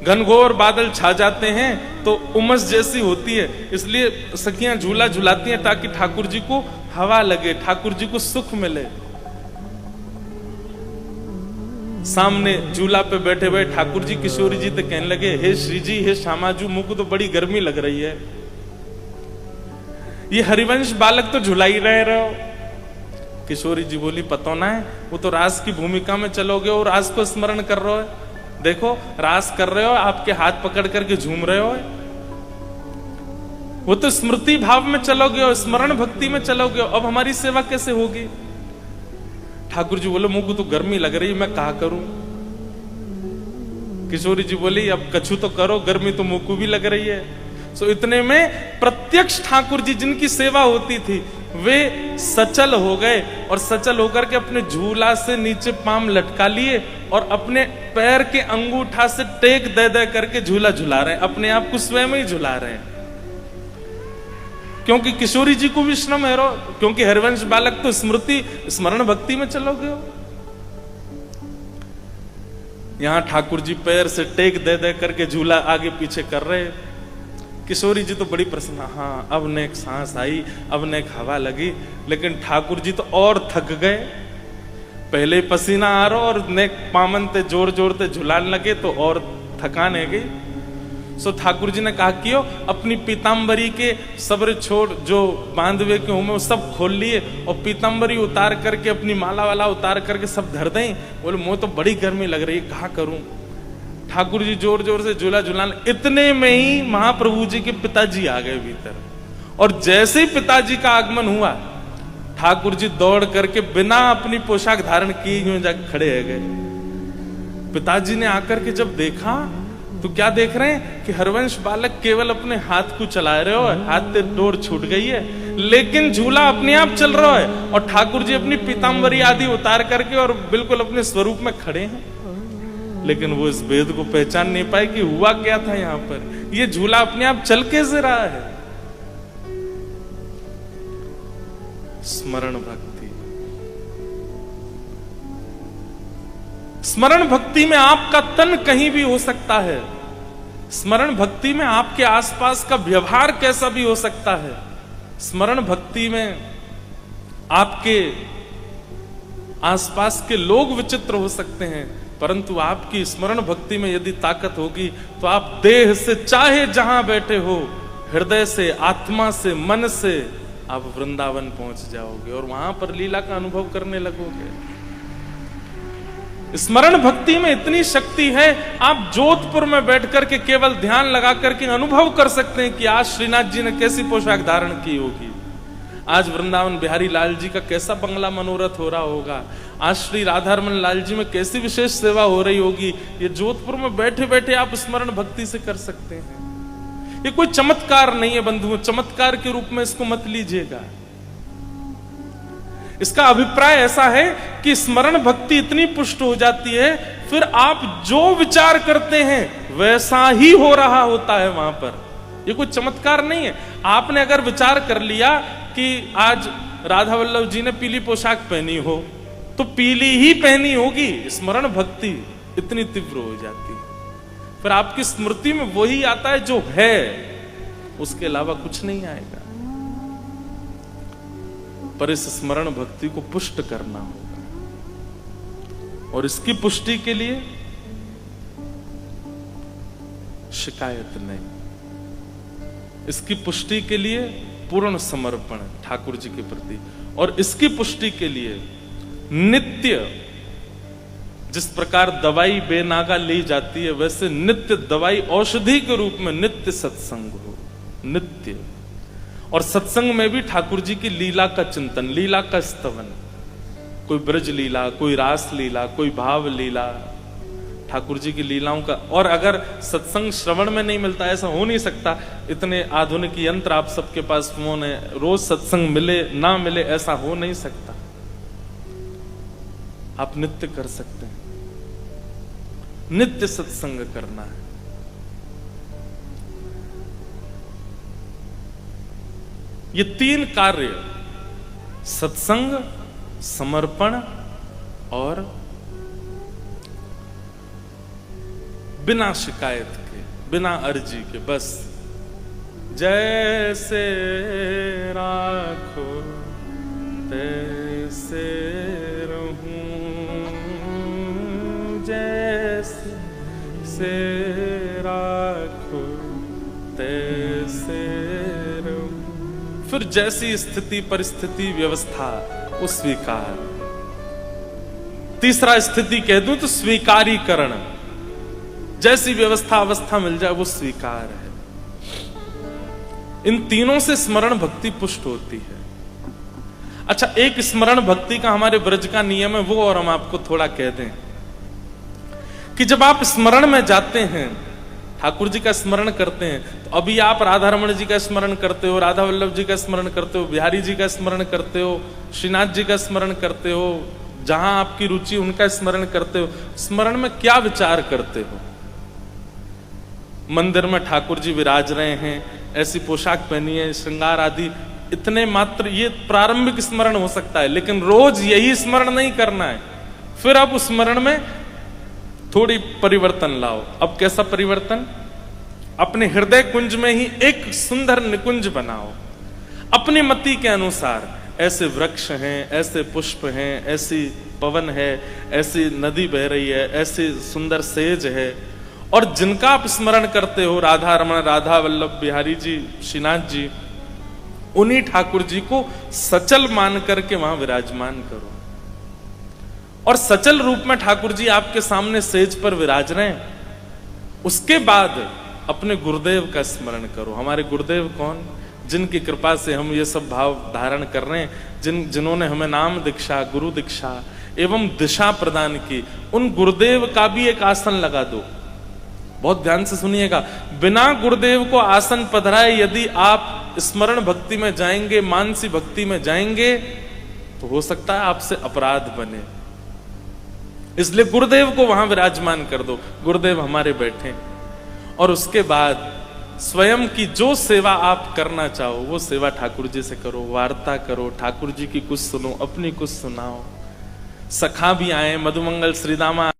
घनघोर बादल छा जाते हैं तो उमस जैसी होती है, इसलिए सखियां झूला झुलाती हैं ताकि ठाकुर जी को हवा लगे, ठाकुर जी को सुख मिले। सामने झूला पे बैठे हुए ठाकुर जी किशोरी जी तो कहने लगे, हे श्री जी, हे श्यामाजू, मुझको तो बड़ी गर्मी लग रही है, ये हरिवंश बालक तो झुला ही रहे हो। किशोरी जी बोली, पता ना है, वो तो रास की भूमिका में चलोगे और रास को स्मरण कर रहे हो, देखो रास कर रहे हो, आपके हाथ पकड़ करके झूम रहे हो, वो तो स्मृति भाव में चलोगे और स्मरण भक्ति में चलोगे, अब हमारी सेवा कैसे होगी। ठाकुर जी बोले, मुझको तो गर्मी लग रही, मैं क्या करूं। किशोरी जी बोली, अब कछु तो करो, गर्मी तो मुझको भी लग रही है। सो इतने में प्रत्यक्ष ठाकुर जी जिनकी सेवा होती थी वे सचल हो गए और सचल होकर के अपने झूला से नीचे पाम लटका लिए और अपने पैर के अंगूठा से टेक दे दे करके झूला झुला रहे हैं, अपने आप को स्वयं ही झुला रहे हैं। क्योंकि किशोरी जी को भी श्रम है, क्योंकि हरिवंश बालक तो स्मृति स्मरण भक्ति में चलोगे हो। यहां ठाकुर जी पैर से टेक दे दे करके झूला आगे पीछे कर रहे। किशोरी जी तो बड़ी प्रसन्न, हाँ अब ने एक सांस आई, अब ने एक हवा लगी, लेकिन ठाकुर जी तो और थक गए, पहले पसीना आ रहा और ने पामन ते जोर जोर ते झुलाने लगे तो और थकान है गई। सो ठाकुर जी ने कहा कि अपनी पीताम्बरी के सब्र छोड़ जो बांधवे के हूं में वो सब खोल लिए और पीताम्बरी उतार करके अपनी माला वाला उतार करके सब धर दें। बोले, मुझे तो बड़ी गर्मी लग रही है, कहा करूं। ठाकुर जी जोर जोर से झूला झुलाने, इतने में ही महाप्रभु जी के पिताजी आ गए भीतर, और जैसे ही पिताजी का आगमन हुआ ठाकुर जी दौड़ करके बिना अपनी पोशाक धारण किए यूं जाकर खड़े हो गए। पिताजी ने आकर के जब देखा तो क्या देख रहे हैं कि हरवंश बालक केवल अपने हाथ को चला रहे हो, हाथ से डोर छूट गई है, लेकिन झूला अपने आप चल रहा है और ठाकुर जी अपनी पीताम्बरी आदि उतार करके और बिल्कुल अपने स्वरूप में खड़े हैं। लेकिन वो इस भेद को पहचान नहीं पाए कि हुआ क्या था यहां पर, ये झूला अपने आप चल कैसे रहा है। स्मरण भक्ति, स्मरण भक्ति में आपका तन कहीं भी हो सकता है, स्मरण भक्ति में आपके आसपास का व्यवहार कैसा भी हो सकता है, स्मरण भक्ति में आपके आसपास के लोग विचित्र हो सकते हैं, परंतु आपकी स्मरण भक्ति में यदि ताकत होगी तो आप देह से चाहे जहां बैठे हो, हृदय से, आत्मा से, मन से आप वृंदावन पहुंच जाओगे और वहां पर लीला का अनुभव करने लगोगे। स्मरण भक्ति में इतनी शक्ति है, आप जोधपुर में बैठ करके केवल ध्यान लगा करके अनुभव कर सकते हैं कि आज श्रीनाथ जी ने कैसी पोशाक धारण की होगी, आज वृंदावन बिहारी लाल जी का कैसा बंगला मनोरथ हो रहा होगा, आज श्री राधारमन लाल जी में कैसी विशेष सेवा हो रही होगी। ये जोधपुर में बैठे बैठे आप स्मरण भक्ति से कर सकते हैं। ये कोई चमत्कार नहीं है बंधुओं, चमत्कार के रूप में इसको मत लीजिएगा। इसका अभिप्राय ऐसा है कि स्मरण भक्ति इतनी पुष्ट हो जाती है, फिर आप जो विचार करते हैं वैसा ही हो रहा होता है वहां पर। ये कोई चमत्कार नहीं है। आपने अगर विचार कर लिया कि आज राधा वल्लभ जी ने पीली पोशाक पहनी हो तो पीली ही पहनी होगी, स्मरण भक्ति इतनी तीव्र हो जाती है, फिर आपकी स्मृति में वही आता है जो है, उसके अलावा कुछ नहीं आएगा। पर इस स्मरण भक्ति को पुष्ट करना होगा और इसकी पुष्टि के लिए शिकायत नहीं, इसकी पुष्टि के लिए पूर्ण समर्पण ठाकुर जी के प्रति, और इसकी पुष्टि के लिए नित्य, जिस प्रकार दवाई बेनागा ली जाती है वैसे नित्य दवाई औषधि के रूप में नित्य सत्संग हो, नित्य। और सत्संग में भी ठाकुर जी की लीला का चिंतन, लीला का स्तवन, कोई ब्रज लीला, कोई रास लीला, कोई भाव लीला, ठाकुर जी की लीलाओं का। और अगर सत्संग श्रवण में नहीं मिलता, ऐसा हो नहीं सकता, इतने आधुनिक यंत्र आप सबके पास, फोन है, रोज सत्संग मिले ना मिले ऐसा हो नहीं सकता। आप नित्य कर सकते हैं, नित्य सत्संग करना है। ये तीन कार्य, सत्संग, समर्पण और बिना शिकायत के, बिना अर्जी के, बस जैसे राखो तैसे रहूं, जैसे राखो तैसे रहूं। फिर जैसी स्थिति परिस्थिति व्यवस्था वो स्वीकार। तीसरा स्थिति कह दूं तो स्वीकारीकरण, जैसी व्यवस्था अवस्था मिल जाए वो स्वीकार है। इन तीनों से स्मरण भक्ति पुष्ट होती है। अच्छा, एक स्मरण भक्ति का हमारे ब्रज का नियम है, वो और हम आपको थोड़ा कह दें कि जब आप स्मरण में जाते हैं, ठाकुर जी का स्मरण करते हैं, तो अभी आप राधा रमण जी का स्मरण करते हो, राधा वल्लभ जी का स्मरण करते हो, बिहारी जी का स्मरण करते हो, श्रीनाथ जी का स्मरण करते हो, जहां आपकी रुचि उनका स्मरण करते हो। स्मरण में क्या विचार करते हो? मंदिर में ठाकुर जी विराज रहे हैं, ऐसी पोशाक पहनी है, श्रृंगार आदि, इतने मात्र ये प्रारंभिक स्मरण हो सकता है, लेकिन रोज यही स्मरण नहीं करना है। फिर आप उस स्मरण में थोड़ी परिवर्तन लाओ। अब कैसा परिवर्तन? अपने हृदय कुंज में ही एक सुंदर निकुंज बनाओ अपनी मति के अनुसार। ऐसे वृक्ष हैं, ऐसे पुष्प हैं, ऐसी पवन है, ऐसी नदी बह रही है, ऐसे सुंदर सेज है, और जिनका आप स्मरण करते हो, राधा रमण, राधा वल्लभ, बिहारी जी, श्रीनाथ जी, उन्हीं ठाकुर जी को सचल मान करके वहां विराजमान करो। और सचल रूप में ठाकुर जी आपके सामने सेज पर विराज रहे हैं। उसके बाद अपने गुरुदेव का स्मरण करो। हमारे गुरुदेव कौन? जिनकी कृपा से हम ये सब भाव धारण कर रहे हैं, जिन्होंने हमें नाम दीक्षा, गुरु दीक्षा एवं दिशा प्रदान की, उन गुरुदेव का भी एक आसन लगा दो। बहुत ध्यान से सुनिएगा, बिना गुरुदेव को आसन पधराए यदि आप स्मरण भक्ति में जाएंगे, मानसी भक्ति में जाएंगे, तो हो सकता है आपसे अपराध बने। इसलिए गुरुदेव को वहां विराजमान कर दो, गुरुदेव हमारे बैठे, और उसके बाद स्वयं की जो सेवा आप करना चाहो वो सेवा ठाकुर जी से करो, वार्ता करो, ठाकुर जी की कुछ सुनो, अपनी कुछ सुनाओ। सखा भी आए, मधुमंगल श्रीदामा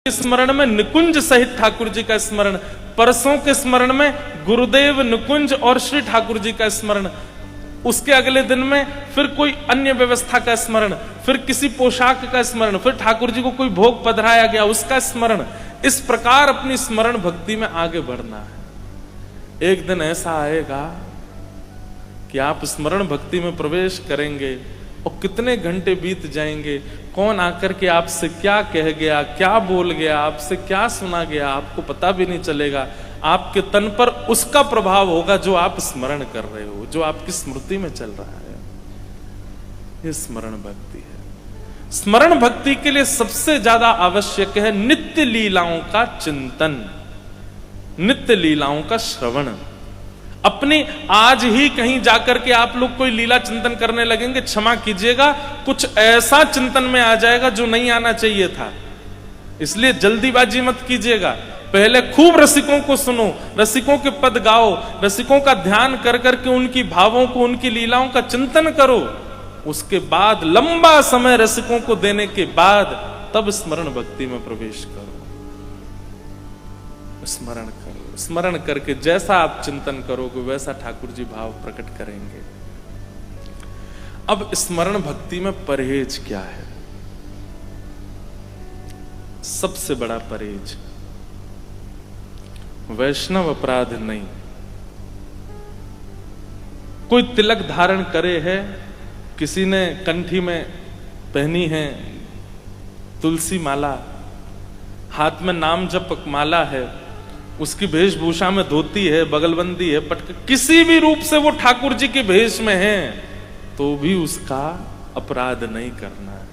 स्मरण में निकुंज सहित ठाकुर जी का स्मरण, परसों के स्मरण में गुरुदेव, निकुंज और श्री ठाकुर जी का स्मरण, उसके अगले दिन में फिर कोई अन्य व्यवस्था का स्मरण, फिर किसी पोशाक का स्मरण, फिर ठाकुर जी को कोई भोग पधराया गया उसका स्मरण। इस प्रकार अपनी स्मरण भक्ति में आगे बढ़ना है। एक दिन ऐसा आएगा कि आप स्मरण भक्ति में प्रवेश करेंगे और कितने घंटे बीत जाएंगे, कौन आकर के आपसे क्या कह गया, क्या बोल गया, आपसे क्या सुना गया, आपको पता भी नहीं चलेगा। आपके तन पर उसका प्रभाव होगा जो आप स्मरण कर रहे हो, जो आपकी स्मृति में चल रहा है। ये स्मरण भक्ति है। स्मरण भक्ति के लिए सबसे ज्यादा आवश्यक है नित्य लीलाओं का चिंतन, नित्य लीलाओं का श्रवण। अपनी आज ही कहीं जाकर के आप लोग कोई लीला चिंतन करने लगेंगे, क्षमा कीजिएगा, कुछ ऐसा चिंतन में आ जाएगा जो नहीं आना चाहिए था। इसलिए जल्दीबाजी मत कीजिएगा, पहले खूब रसिकों को सुनो, रसिकों के पद गाओ, रसिकों का ध्यान कर करके उनकी भावों को, उनकी लीलाओं का चिंतन करो। उसके बाद लंबा समय रसिकों को देने के बाद तब स्मरण भक्ति में प्रवेश करो। स्मरण करो, स्मरण करके जैसा आप चिंतन करोगे वैसा ठाकुर जी भाव प्रकट करेंगे। अब स्मरण भक्ति में परहेज क्या है? सबसे बड़ा परहेज वैष्णव अपराध नहीं। कोई तिलक धारण करे है, किसी ने कंठी में पहनी है तुलसी माला, हाथ में नाम जप माला है, उसकी वेशभूषा में धोती है, बगलबंदी है, पटक, किसी भी रूप से वो ठाकुर जी के भेष में है, तो भी उसका अपराध नहीं करना है।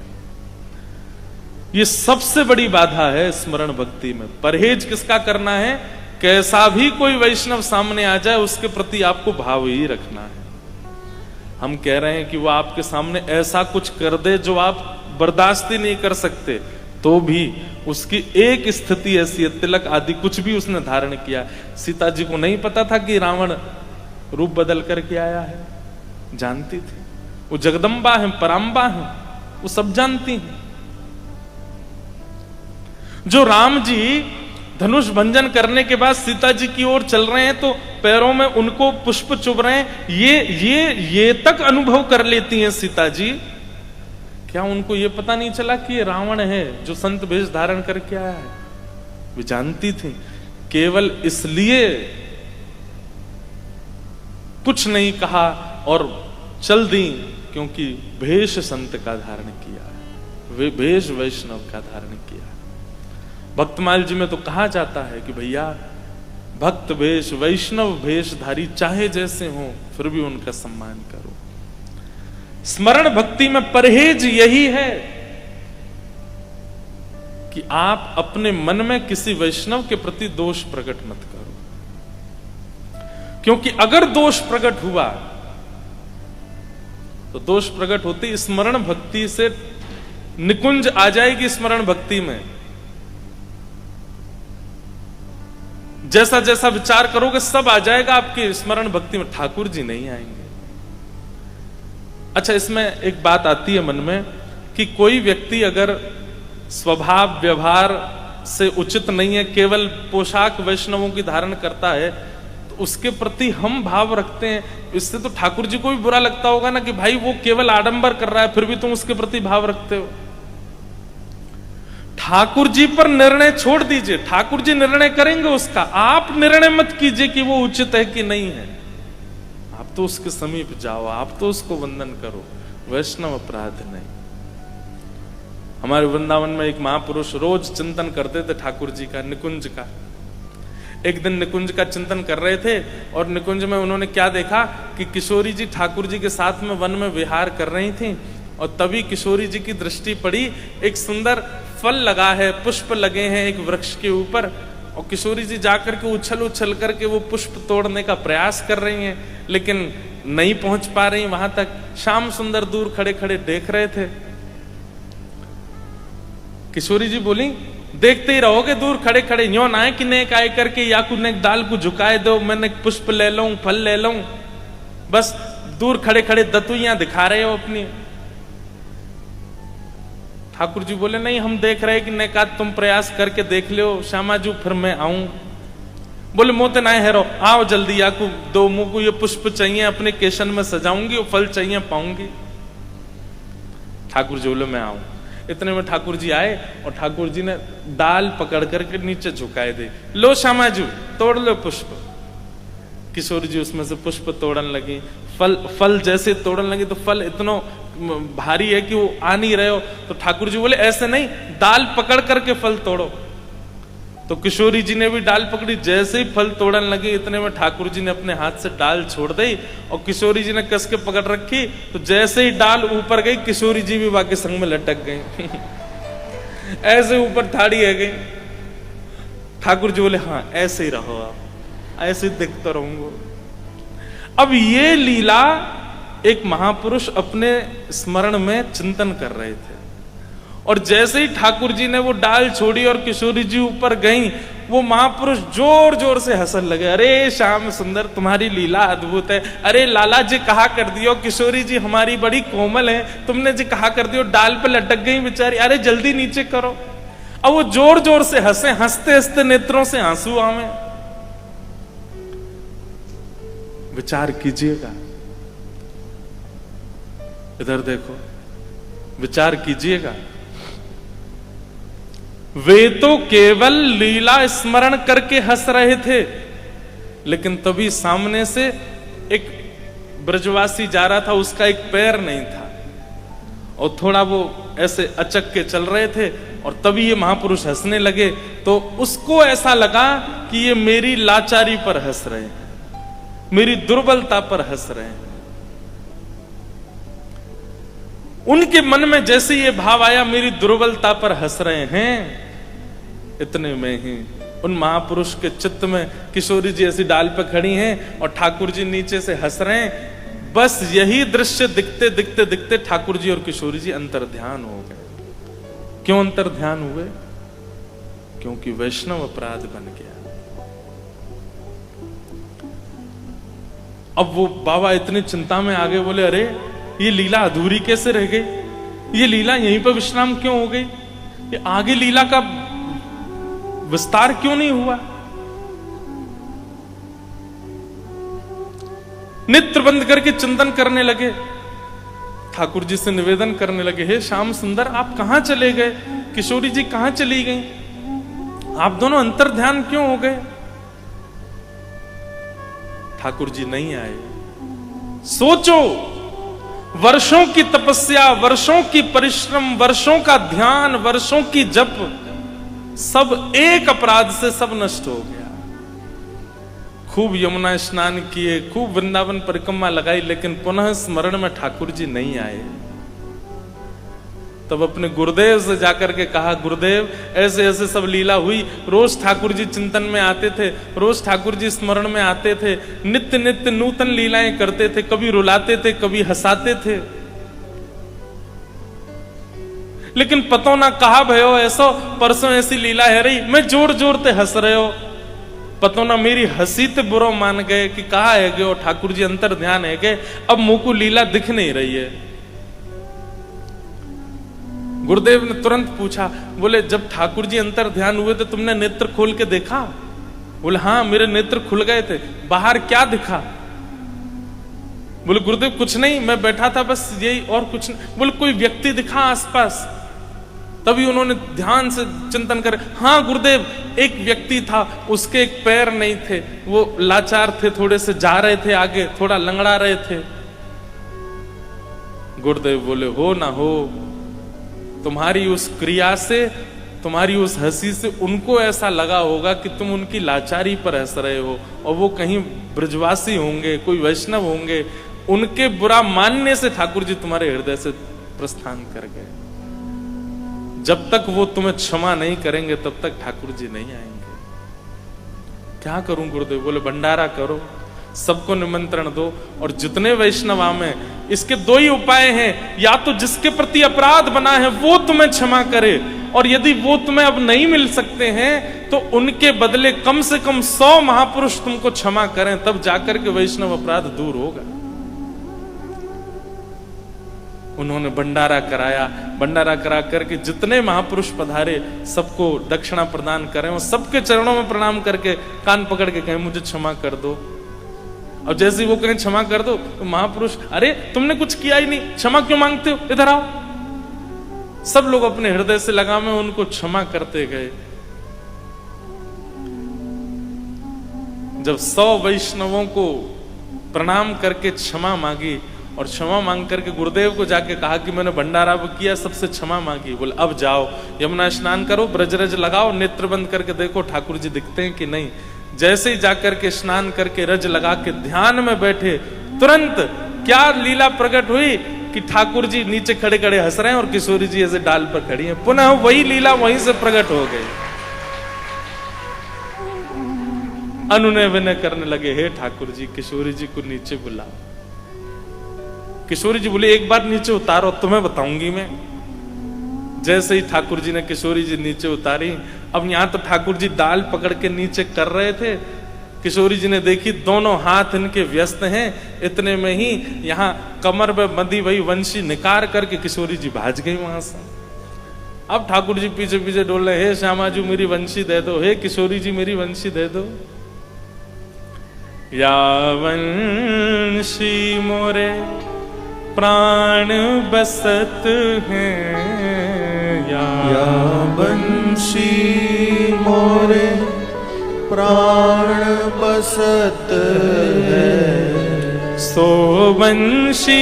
ये सबसे बड़ी बाधा है स्मरण भक्ति में। परहेज किसका करना है? कैसा भी कोई वैष्णव सामने आ जाए उसके प्रति आपको भाव ही रखना है। हम कह रहे हैं कि वो आपके सामने ऐसा कुछ कर दे जो आप बर्दाश्त ही नहीं कर सकते, तो भी उसकी एक स्थिति ऐसी है, तिलक आदि कुछ भी उसने धारण किया। सीता जी को नहीं पता था कि रावण रूप बदल करके आया है, जानती थी। वो जगदम्बा है, पराम्बा है, वो सब जानती हैं। जो राम जी धनुष भंजन करने के बाद सीता जी की ओर चल रहे हैं तो पैरों में उनको पुष्प चुभ रहे हैं, ये तक अनुभव कर लेती हैं सीता जी। क्या उनको ये पता नहीं चला कि ये रावण है जो संत वेश धारण करके आया है? वे जानती थी, केवल इसलिए कुछ नहीं कहा और चल दी क्योंकि भेष संत का धारण किया, वे भेष वैष्णव का धारण किया। भक्तमाल जी में तो कहा जाता है कि भैया भक्त वेश वैष्णव वेशधारी चाहे जैसे हो फिर भी उनका सम्मान करो। स्मरण भक्ति में परहेज यही है कि आप अपने मन में किसी वैष्णव के प्रति दोष प्रकट मत करो, क्योंकि अगर दोष प्रकट हुआ तो दोष प्रकट होती स्मरण भक्ति से निकुंज आ जाएगी। स्मरण भक्ति में जैसा जैसा विचार करोगे सब आ जाएगा आपके स्मरण भक्ति में, ठाकुर जी नहीं आएंगे। अच्छा, इसमें एक बात आती है मन में कि कोई व्यक्ति अगर स्वभाव व्यवहार से उचित नहीं है, केवल पोशाक वैष्णवों की धारण करता है, तो उसके प्रति हम भाव रखते हैं। इससे तो ठाकुर जी को भी बुरा लगता होगा ना कि भाई वो केवल आडंबर कर रहा है फिर भी तुम उसके प्रति भाव रखते हो। ठाकुर जी पर निर्णय छोड़ दीजिए, ठाकुर जी निर्णय करेंगे उसका। आप निर्णय मत कीजिए कि वो उचित है कि नहीं है। आप तो उसके समीप जाओ, आप तो उसको वंदन करो, वैष्णव अपराध नहीं। हमारे वृंदावन में एक महापुरुष रोज चिंतन करते थे ठाकुर जी का, निकुंज का। एक दिन निकुंज का चिंतन कर रहे थे और निकुंज में उन्होंने क्या देखा कि किशोरी जी ठाकुर जी के साथ में वन में विहार कर रही थी और तभी किशोरी जी की दृष्टि पड़ी, एक सुंदर फल लगा है, पुष्प लगे हैं एक वृक्ष के ऊपर, और किशोरी जी जाकर के उछल उछल करके वो पुष्प तोड़ने का प्रयास कर रही हैं, लेकिन नहीं पहुंच पा रही वहां तक। श्याम सुंदर दूर खड़े खड़े देख रहे थे। किशोरी जी बोली, देखते ही रहोगे दूर खड़े खड़े, यूं ना है कि नेक आए करके या कुछ नेक दाल को झुकाए दो, मैंने पुष्प ले लूं, फल ले लूं, बस दूर खड़े खड़े दतुइयां दिखा रहे हो अपनी। ठाकुर जी बोले, नहीं, हम देख रहे कि नेकात तुम प्रयास करके देख लो श्यामा जी, फिर मैं आऊं। बोले, मोते ना हेरो, आओ जल्दी, याकू दो मुंह को ये पुष्प चाहिए, अपने केशन में सजाऊंगी, और फल चाहिए पाऊंगी। ठाकुर जी बोले, मैं आऊं। इतने में ठाकुर जी आए और ठाकुर जी ने डाल पकड़ करके नीचे झुकाए दे, लो श्यामा जी तोड़ लो पुष्प। किशोर जी उसमें से पुष्प तोड़न लगी, फल जैसे तोड़न लगी तो फल इतना भारी है कि वो आ नहीं रहे हो, तो ठाकुर जी बोले, ऐसे नहीं, डाल पकड़ करके फल तोड़ो। तो किशोरी जी ने भी डाल पकड़ी, जैसे ही फल तोड़न लगे इतने में ठाकुर जी ने अपने हाथ से डाल छोड़ दी और किशोरी जी ने कस के पकड़ रखी। तो जैसे ही डाल ऊपर गई, किशोरी जी भी बाकी संग में लटक गई ऐसे ऊपर ठाड़ी है गई। ठाकुर जी बोले, हाँ ऐसे ही रहो, आप ऐसे दिखता रहूंगा। अब ये लीला एक महापुरुष अपने स्मरण में चिंतन कर रहे थे, और जैसे ही ठाकुर जी ने वो डाल छोड़ी और किशोरी जी ऊपर गई, वो महापुरुष जोर जोर से हंसने लगे। अरे श्याम सुंदर, तुम्हारी लीला अद्भुत है। अरे लाला जी कहा कर दियो, किशोरी जी हमारी बड़ी कोमल है, तुमने जी कहा कर दियो, डाल पे लटक गई बेचारी, अरे जल्दी नीचे करो। अब वो जोर जोर से हंसे, हंसते हंसते नेत्रों से आंसू आवे। विचार कीजिएगा, इधर देखो, विचार कीजिएगा। वे तो केवल लीला स्मरण करके हंस रहे थे, लेकिन तभी सामने से एक ब्रजवासी जा रहा था, उसका एक पैर नहीं था और थोड़ा वो ऐसे अचक के चल रहे थे, और तभी ये महापुरुष हंसने लगे। तो उसको ऐसा लगा कि ये मेरी लाचारी पर हंस रहे हैं, मेरी दुर्बलता पर हंस रहे हैं। उनके मन में जैसे ये भाव आया, मेरी दुर्बलता पर हंस रहे हैं, इतने में ही उन महापुरुष के चित्त में किशोरी जी ऐसी डाल पे खड़ी हैं और ठाकुर जी नीचे से हंस रहे हैं। बस यही दृश्य दिखते दिखते दिखते ठाकुर जी और किशोरी जी अंतर्ध्यान हो गए। क्यों अंतर ध्यान हुए? क्योंकि वैष्णव अपराध बन गया। अब वो बाबा इतनी चिंता में आ गए, बोले अरे ये लीला अधूरी कैसे रह गई, ये लीला यहीं पर विश्राम क्यों हो गई, ये आगे लीला का विस्तार क्यों नहीं हुआ? नेत्र बंद करके चिंतन करने लगे, ठाकुर जी से निवेदन करने लगे, हे श्याम सुंदर आप कहां चले गए, किशोरी जी कहां चली गई, आप दोनों अंतर ध्यान क्यों हो गए? ठाकुर जी नहीं आए। सोचो, वर्षों की तपस्या, वर्षों की परिश्रम, वर्षों का ध्यान, वर्षों की जप, सब एक अपराध से सब नष्ट हो गया। खूब यमुना स्नान किए, खूब वृंदावन परिक्रमा लगाई, लेकिन पुनः स्मरण में ठाकुर जी नहीं आए। तब अपने गुरुदेव से जाकर के कहा, गुरुदेव ऐसे ऐसे सब लीला हुई, रोज ठाकुर जी चिंतन में आते थे, रोज ठाकुर जी स्मरण में आते थे, नित्य नित्य नूतन लीलाएं करते थे, कभी रुलाते थे, कभी हंसाते थे, लेकिन पतो ना कहा भयो ऐसो, परसों ऐसी लीला है रही, मैं जोर जोर ते हंस रहे हो, पतो ना मेरी हंसी ते बुरो मान गए कि कहा है गए और ठाकुर जी अंतर ध्यान है गए, अब मुंह को लीला दिख नहीं रही है। गुरुदेव ने तुरंत पूछा, बोले जब ठाकुर जी अंतर ध्यान हुए तो तुमने नेत्र खोल के देखा? बोले हाँ मेरे नेत्र खुल गए थे। बाहर क्या दिखा? बोले गुरुदेव कुछ नहीं, मैं बैठा था बस यही, और कुछ नहीं। बोले कोई व्यक्ति दिखा आसपास? तभी उन्होंने ध्यान से चिंतन कर, हाँ गुरुदेव एक व्यक्ति था, उसके एक पैर नहीं थे, वो लाचार थे, थोड़े से जा रहे थे आगे, थोड़ा लंगड़ा रहे थे। गुरुदेव बोले हो ना हो, तुम्हारी उस क्रिया से, तुम्हारी उस हंसी से उनको ऐसा लगा होगा कि तुम उनकी लाचारी पर हंस रहे हो, और वो कहीं ब्रजवासी होंगे, कोई वैष्णव होंगे, उनके बुरा मानने से ठाकुर जी तुम्हारे हृदय से प्रस्थान कर गए। जब तक वो तुम्हें क्षमा नहीं करेंगे तब तक ठाकुर जी नहीं आएंगे। क्या करूं गुरुदेव? बोले भंडारा करो, सबको निमंत्रण दो, और जितने वैष्णव में इसके दो ही उपाय हैं, या तो जिसके प्रति अपराध बना है वो तुम्हें क्षमा करे, और यदि वो तुम्हें अब नहीं मिल सकते हैं तो उनके बदले कम से कम 100 महापुरुष तुमको क्षमा करें, तब जाकर के वैष्णव अपराध दूर होगा। उन्होंने भंडारा कराया, भंडारा करा करके जितने महापुरुष पधारे सबको दक्षिणा प्रदान करें, और सबके चरणों में प्रणाम करके कान पकड़ के कहें मुझे क्षमा कर दो। और जैसे ही वो कहें क्षमा कर दो तो महापुरुष, अरे तुमने कुछ किया ही नहीं, क्षमा क्यों मांगते हो, इधर आओ। सब लोग अपने हृदय से लगा में उनको क्षमा करते गए। जब 100 वैष्णवों को प्रणाम करके क्षमा मांगी, और क्षमा मांग करके गुरुदेव को जाके कहा कि मैंने भंडारा किया, सबसे क्षमा मांगी, बोले अब जाओ यमुना स्नान करो, ब्रजरज लगाओ, नेत्र बंद करके देखो ठाकुर जी दिखते हैं कि नहीं। जैसे ही जाकर के स्नान करके रज लगा के ध्यान में बैठे, तुरंत क्या लीला प्रकट हुई कि ठाकुर जी नीचे खड़े खड़े हंस रहे हैं और किशोरी जी ऐसे डाल पर खड़ी हैं। पुनः वही लीला वहीं से प्रकट हो गई। अनुनय विनय करने लगे, हे ठाकुर जी किशोरी जी को नीचे बुलाओ। किशोरी जी बोले एक बार नीचे उतारो, तुम्हें बताऊंगी मैं। जैसे ही ठाकुर जी ने किशोरी जी नीचे उतारी, अब यहां तो ठाकुर जी डाल पकड़ के नीचे कर रहे थे, किशोरी जी ने देखी दोनों हाथ इनके व्यस्त हैं, इतने में ही यहां कमर में बंधी वही वंशी निकाल करके किशोरी जी भाज गई वहां से। अब ठाकुर जी पीछे पीछे डोल रहे, हे श्यामाजू मेरी वंशी दे दो, हे किशोरी जी मेरी वंशी दे दो। या वंशी मोरे प्राण बसत हैं, या बंशी मोरे प्राण बसत है, सो बंशी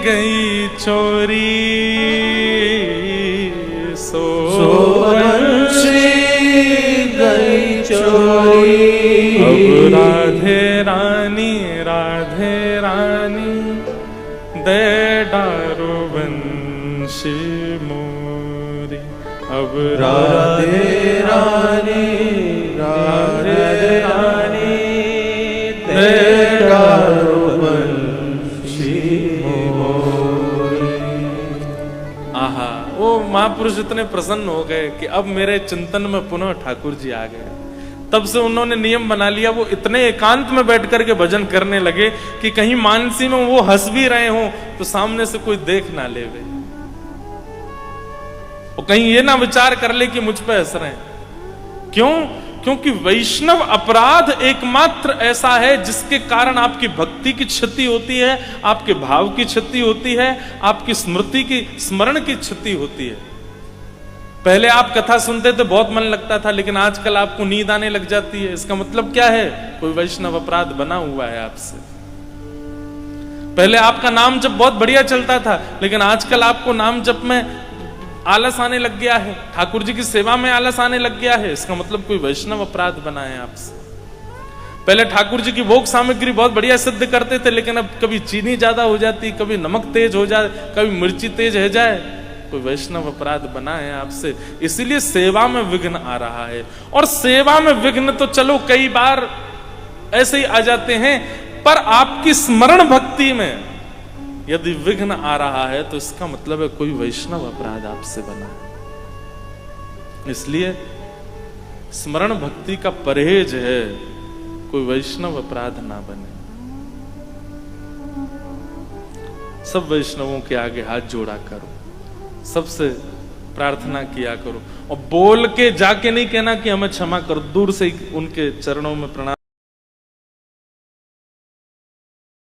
गई चोरी, सो बंशी गई चोरी। अब राधे रानी राधे रानी दे डारो बंशी मोरी, अब राधे रानी राधे रानी दे डारो बंशी मोरी। आहा, वो महापुरुष इतने प्रसन्न हो गए कि अब मेरे चिंतन में पुनः ठाकुर जी आ गए। तब से उन्होंने नियम बना लिया, वो इतने एकांत में बैठ करके भजन करने लगे कि कहीं मानसी में वो हंस भी रहे हो तो सामने से कोई देख ना लेवे, और कहीं ये ना विचार कर ले कि मुझ पे हंस रहे हैं। क्यों? क्योंकि वैष्णव अपराध एकमात्र ऐसा है जिसके कारण आपकी भक्ति की क्षति होती है, आपके भाव की क्षति होती है, आपकी स्मृति की स्मरण की क्षति होती है। पहले आप कथा सुनते थे, बहुत मन लगता था, लेकिन आजकल आपको नींद आने लग जाती है। इसका मतलब क्या है? कोई वैष्णव अपराध बना हुआ है आपसे। पहले आपका नाम जप बहुत बढ़िया चलता था, लेकिन आजकल आपको नाम जप में आलस आने लग गया है, ठाकुर जी की सेवा में आलस आने लग गया है। इसका मतलब कोई वैष्णव अपराध बना है आपसे। पहले ठाकुर जी की भोग सामग्री बहुत बढ़िया सिद्ध करते थे, लेकिन अब कभी चीनी ज्यादा हो जाती, कभी नमक तेज हो जाए, कभी मिर्ची तेज हो जाए, कोई वैष्णव अपराध बना है आपसे। इसीलिए सेवा में विघ्न आ रहा है। और सेवा में विघ्न तो चलो कई बार ऐसे ही आ जाते हैं, पर आपकी स्मरण भक्ति में यदि विघ्न आ रहा है तो इसका मतलब है कोई वैष्णव अपराध आपसे बना है। इसलिए स्मरण भक्ति का परहेज है, कोई वैष्णव अपराध ना बने। सब वैष्णवों के आगे हाथ जोड़ा करो, सबसे प्रार्थना किया करो, और बोल के जाके नहीं कहना कि हमें क्षमा करो, दूर से ही उनके चरणों में प्रणाम